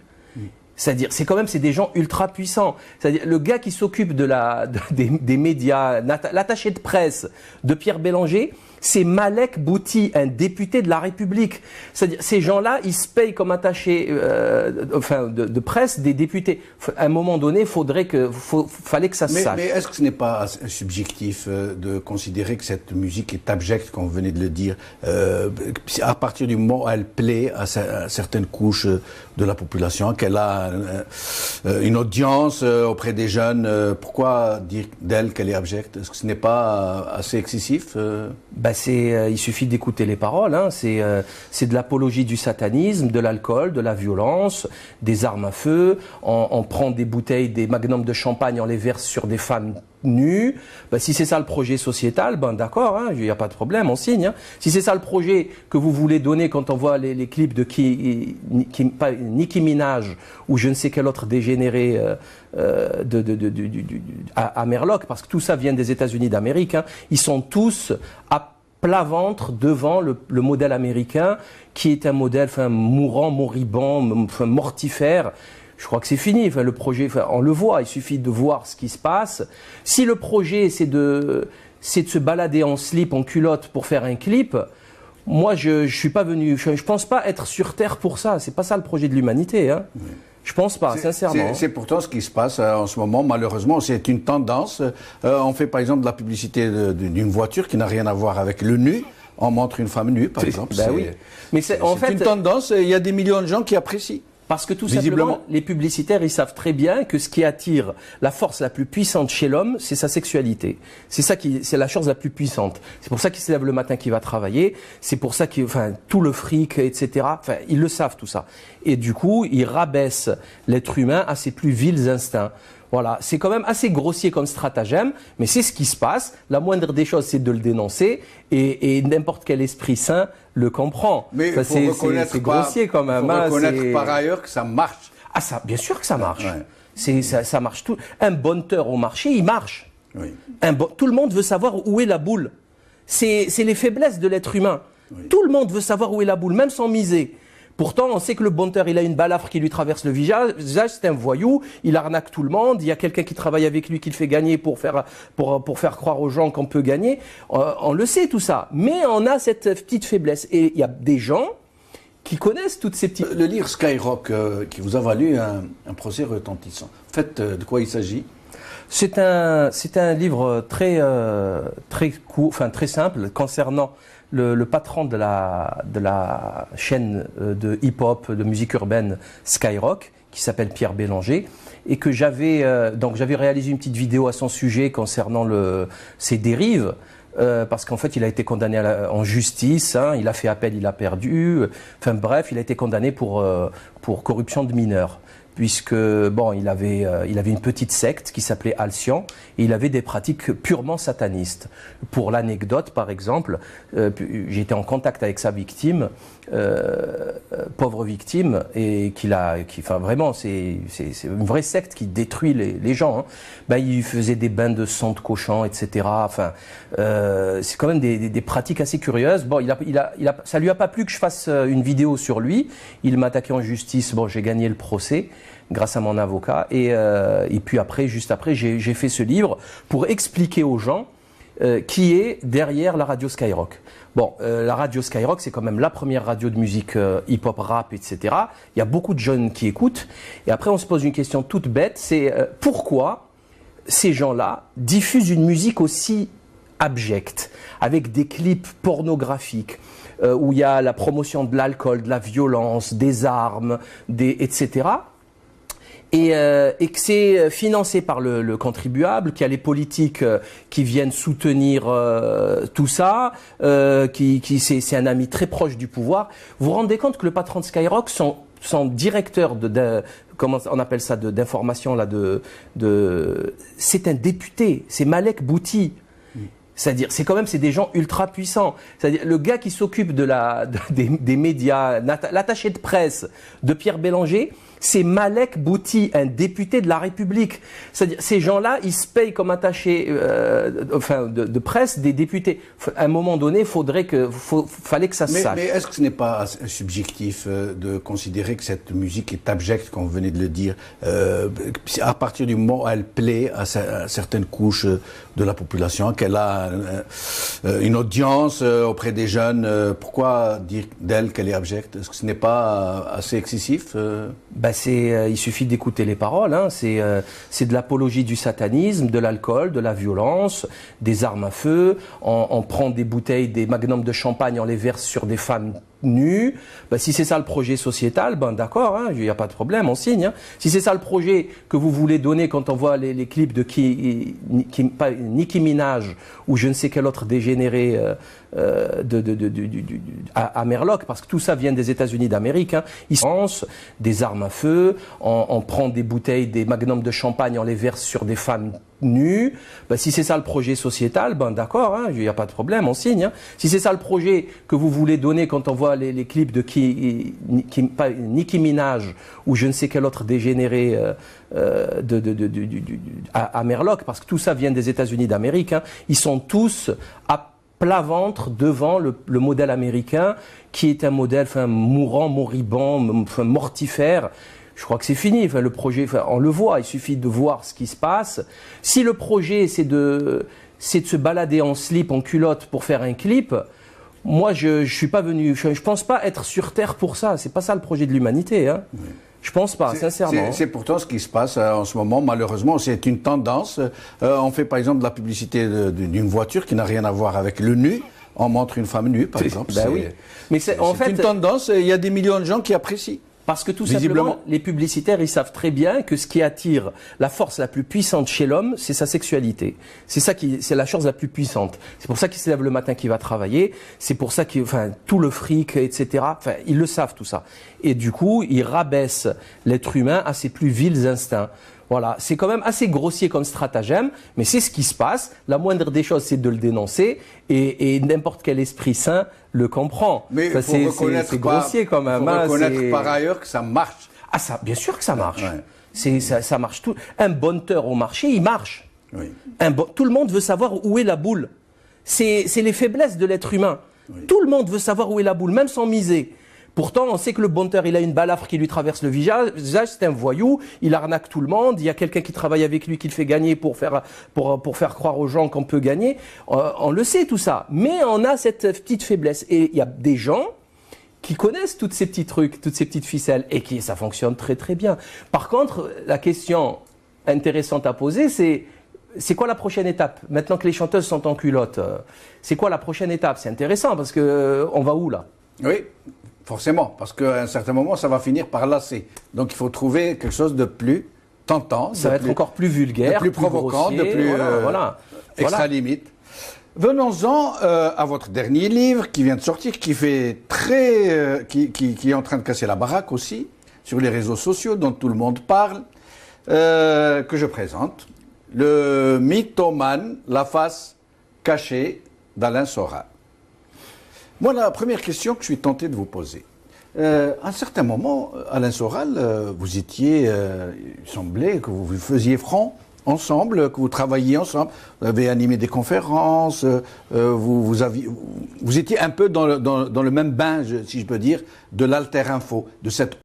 C'est-à-dire, c'est des gens ultra puissants. C'est-à-dire, le gars qui s'occupe des médias, l'attaché de presse de Pierre Bélanger, c'est Malek Bouti, un député de la République. C'est-à-dire, ces gens-là, ils se payent comme attachés de presse des députés. À un moment donné, fallait que ça se sache. Mais est-ce que ce n'est pas subjectif de considérer que cette musique est abjecte, comme vous venez de le dire, à partir du moment où elle plaît à certaines couches de la population, qu'elle a une audience auprès des jeunes, pourquoi dire d'elle qu'elle est abjecte? Est-ce que ce n'est pas assez excessif il suffit d'écouter les paroles. Hein. C'est de l'apologie du satanisme, de l'alcool, de la violence, des armes à feu. On prend des bouteilles, des magnums de champagne, on les verse sur des femmes nues. Si c'est ça le projet sociétal, d'accord, il n'y a pas de problème, on signe. Hein. Si c'est ça le projet que vous voulez donner quand on voit les clips de Nicki Minaj ou je ne sais quel autre dégénéré à Merlock, parce que tout ça vient des États-Unis d'Amérique, hein, ils sont tous à plat ventre devant le modèle américain qui est un modèle mourant, moribond, mortifère. Je crois que c'est fini. Le projet, on le voit, il suffit de voir ce qui se passe. Si le projet c'est de se balader en slip, en culotte pour faire un clip, moi je suis pas venu, je pense pas être sur Terre pour ça. C'est pas ça le projet de l'humanité. Hein. Oui. Je pense pas, sincèrement. C'est pourtant ce qui se passe en ce moment, malheureusement. C'est une tendance. On fait par exemple de la publicité d'une voiture qui n'a rien à voir avec le nu. On montre une femme nue, par exemple. Oui. Mais c'est une tendance. Il y a des millions de gens qui apprécient. Parce que tout simplement, les publicitaires, ils savent très bien que ce qui attire la force la plus puissante chez l'homme, c'est sa sexualité. C'est la chose la plus puissante. C'est pour ça qu'il se lève le matin, qu'il va travailler. C'est pour ça tout le fric, etc. Ils le savent tout ça. Et du coup, ils rabaissent l'être humain à ses plus vils instincts. Voilà, c'est quand même assez grossier comme stratagème, mais c'est ce qui se passe. La moindre des choses, c'est de le dénoncer, et n'importe quel esprit sain le comprend. Mais c'est grossier quand même. Il faut reconnaître par ailleurs que ça marche. Ah, bien sûr que ça marche. Ouais. Ça marche tout. Un bonteur au marché, il marche. Oui. Tout le monde veut savoir où est la boule. C'est les faiblesses de l'être humain. Oui. Tout le monde veut savoir où est la boule, même sans miser. Pourtant, on sait que le bonteur, il a une balafre qui lui traverse le visage, c'est un voyou, il arnaque tout le monde, il y a quelqu'un qui travaille avec lui qui le fait gagner pour faire croire aux gens qu'on peut gagner. On le sait tout ça, mais on a cette petite faiblesse. Et il y a des gens qui connaissent toutes ces petites... Le livre Skyrock, qui vous a valu un procès retentissant. En fait, de quoi il s'agit ? C'est un livre très simple concernant le patron de la chaîne de hip-hop, de musique urbaine Skyrock, qui s'appelle Pierre Bélanger, et que j'avais réalisé une petite vidéo à son sujet concernant ses dérives, parce qu'en fait il a été condamné en justice, hein, il a fait appel, il a perdu, enfin bref, il a été condamné pour corruption de mineurs. Puisque il avait une petite secte qui s'appelait Alcyon et il avait des pratiques purement satanistes. Pour l'anecdote, par exemple, j'ai été en contact avec sa victime, pauvre victime, et vraiment, c'est une vraie secte qui détruit les gens. Hein. Il faisait des bains de sang de cochon, etc. C'est quand même des pratiques assez curieuses. Ça lui a pas plu que je fasse une vidéo sur lui. Il m'a attaqué en justice. J'ai gagné le procès grâce à mon avocat. Et puis juste après, j'ai fait ce livre pour expliquer aux gens qui est derrière la radio Skyrock. La radio Skyrock, c'est quand même la première radio de musique hip-hop, rap, etc. Il y a beaucoup de jeunes qui écoutent. Et après, on se pose une question toute bête, c'est pourquoi ces gens-là diffusent une musique aussi abjecte, avec des clips pornographiques, où il y a la promotion de l'alcool, de la violence, des armes, etc. Et que c'est financé par le contribuable, qu'il y a les politiques qui viennent soutenir tout ça, c'est un ami très proche du pouvoir. Vous vous rendez compte que le patron de Skyrock, son directeur comment on appelle ça, d'information là, c'est un député, c'est Malek Bouti. C'est-à-dire, c'est des gens ultra puissants. C'est-à-dire, le gars qui s'occupe des médias, l'attaché de presse de Pierre Bélanger, c'est Malek Bouti, un député de la République. C'est-à-dire, ces gens-là, ils se payent comme attachés de presse des députés. À un moment donné, fallait que ça se sache. Mais est-ce que ce n'est pas subjectif de considérer que cette musique est abjecte, comme vous venez de le dire, à partir du moment où elle plaît à certaines couches de la population, qu'elle a une audience auprès des jeunes, pourquoi dire d'elle qu'elle est abjecte? Est-ce que ce n'est pas assez excessif? Il suffit d'écouter les paroles. Hein. C'est de l'apologie du satanisme, de l'alcool, de la violence, des armes à feu. On prend des bouteilles, des magnums de champagne, on les verse sur des femmes nues. Si c'est ça le projet sociétal, d'accord, hein, il n'y a pas de problème, on signe. Hein. Si c'est ça le projet que vous voulez donner quand on voit les clips de Nicki Minaj ou je ne sais quel autre dégénéré à Merloc, parce que tout ça vient des États-Unis d'Amérique. Hein. Ils lancent des armes à feu, on prend des bouteilles, des magnums de champagne, on les verse sur des femmes nues. Si c'est ça le projet sociétal, d'accord, hein, il n'y a pas de problème, on signe. Hein. Si c'est ça le projet que vous voulez donner quand on voit les clips de Nicki Minaj ou je ne sais quel autre dégénéré à Merloc, parce que tout ça vient des États-Unis d'Amérique, hein. Ils sont tous à plat ventre devant le modèle américain, qui est un modèle mourant, moribond, mortifère. Je crois que c'est fini. Le projet, on le voit, il suffit de voir ce qui se passe. Si le projet, c'est de se balader en slip, en culotte pour faire un clip, moi, je suis pas venu, je pense pas être sur Terre pour ça. C'est pas ça le projet de l'humanité, hein. Oui. Je pense pas, sincèrement. C'est pourtant ce qui se passe en ce moment, malheureusement, c'est une tendance. On fait par exemple de la publicité d'une voiture qui n'a rien à voir avec le nu. On montre une femme nue, par exemple. Oui. Mais c'est une tendance, il y a des millions de gens qui apprécient. Parce que tout simplement, les publicitaires, ils savent très bien que ce qui attire la force la plus puissante chez l'homme, c'est sa sexualité. C'est la chose la plus puissante. C'est pour ça qu'il se lève le matin, qu'il va travailler. C'est pour ça tout le fric, etc. Ils le savent tout ça. Et du coup, ils rabaissent l'être humain à ses plus vils instincts. Voilà, c'est quand même assez grossier comme stratagème, mais c'est ce qui se passe. La moindre des choses, c'est de le dénoncer, et n'importe quel esprit sain le comprend. Mais c'est grossier quand même. Il faut reconnaître par ailleurs que ça marche. Ah, ça, bien sûr que ça marche. Ouais. Ça marche tout. Un bonteur au marché, il marche. Oui. Tout le monde veut savoir où est la boule. C'est les faiblesses de l'être humain. Oui. Tout le monde veut savoir où est la boule, même sans miser. Pourtant, on sait que le bonteur, il a une balafre qui lui traverse le visage, c'est un voyou, il arnaque tout le monde, il y a quelqu'un qui travaille avec lui qui le fait gagner pour faire croire aux gens qu'on peut gagner. On le sait tout ça, mais on a cette petite faiblesse. Et il y a des gens qui connaissent tous ces petits trucs, toutes ces petites ficelles, et ça fonctionne très très bien. Par contre, la question intéressante à poser, c'est quoi la prochaine étape? Maintenant que les chanteuses sont en culotte, c'est quoi la prochaine étape? C'est intéressant parce que on va où là? Oui. Forcément, parce qu'à un certain moment, ça va finir par lasser. Donc il faut trouver quelque chose de plus tentant. Ça va être encore plus vulgaire, de plus provocant, grossier, de plus extra limite. Venons-en à votre dernier livre qui vient de sortir, qui est en train de casser la baraque aussi, sur les réseaux sociaux, dont tout le monde parle, que je présente. Le mythomane, la face cachée d'Alain Soral. Moi, la première question que je suis tenté de vous poser. À un certain moment, Alain Soral, il semblait que vous faisiez front ensemble, que vous travailliez ensemble. Vous avez animé des conférences, vous étiez un peu dans le même bain, si je peux dire, de l'Alter Info, de cette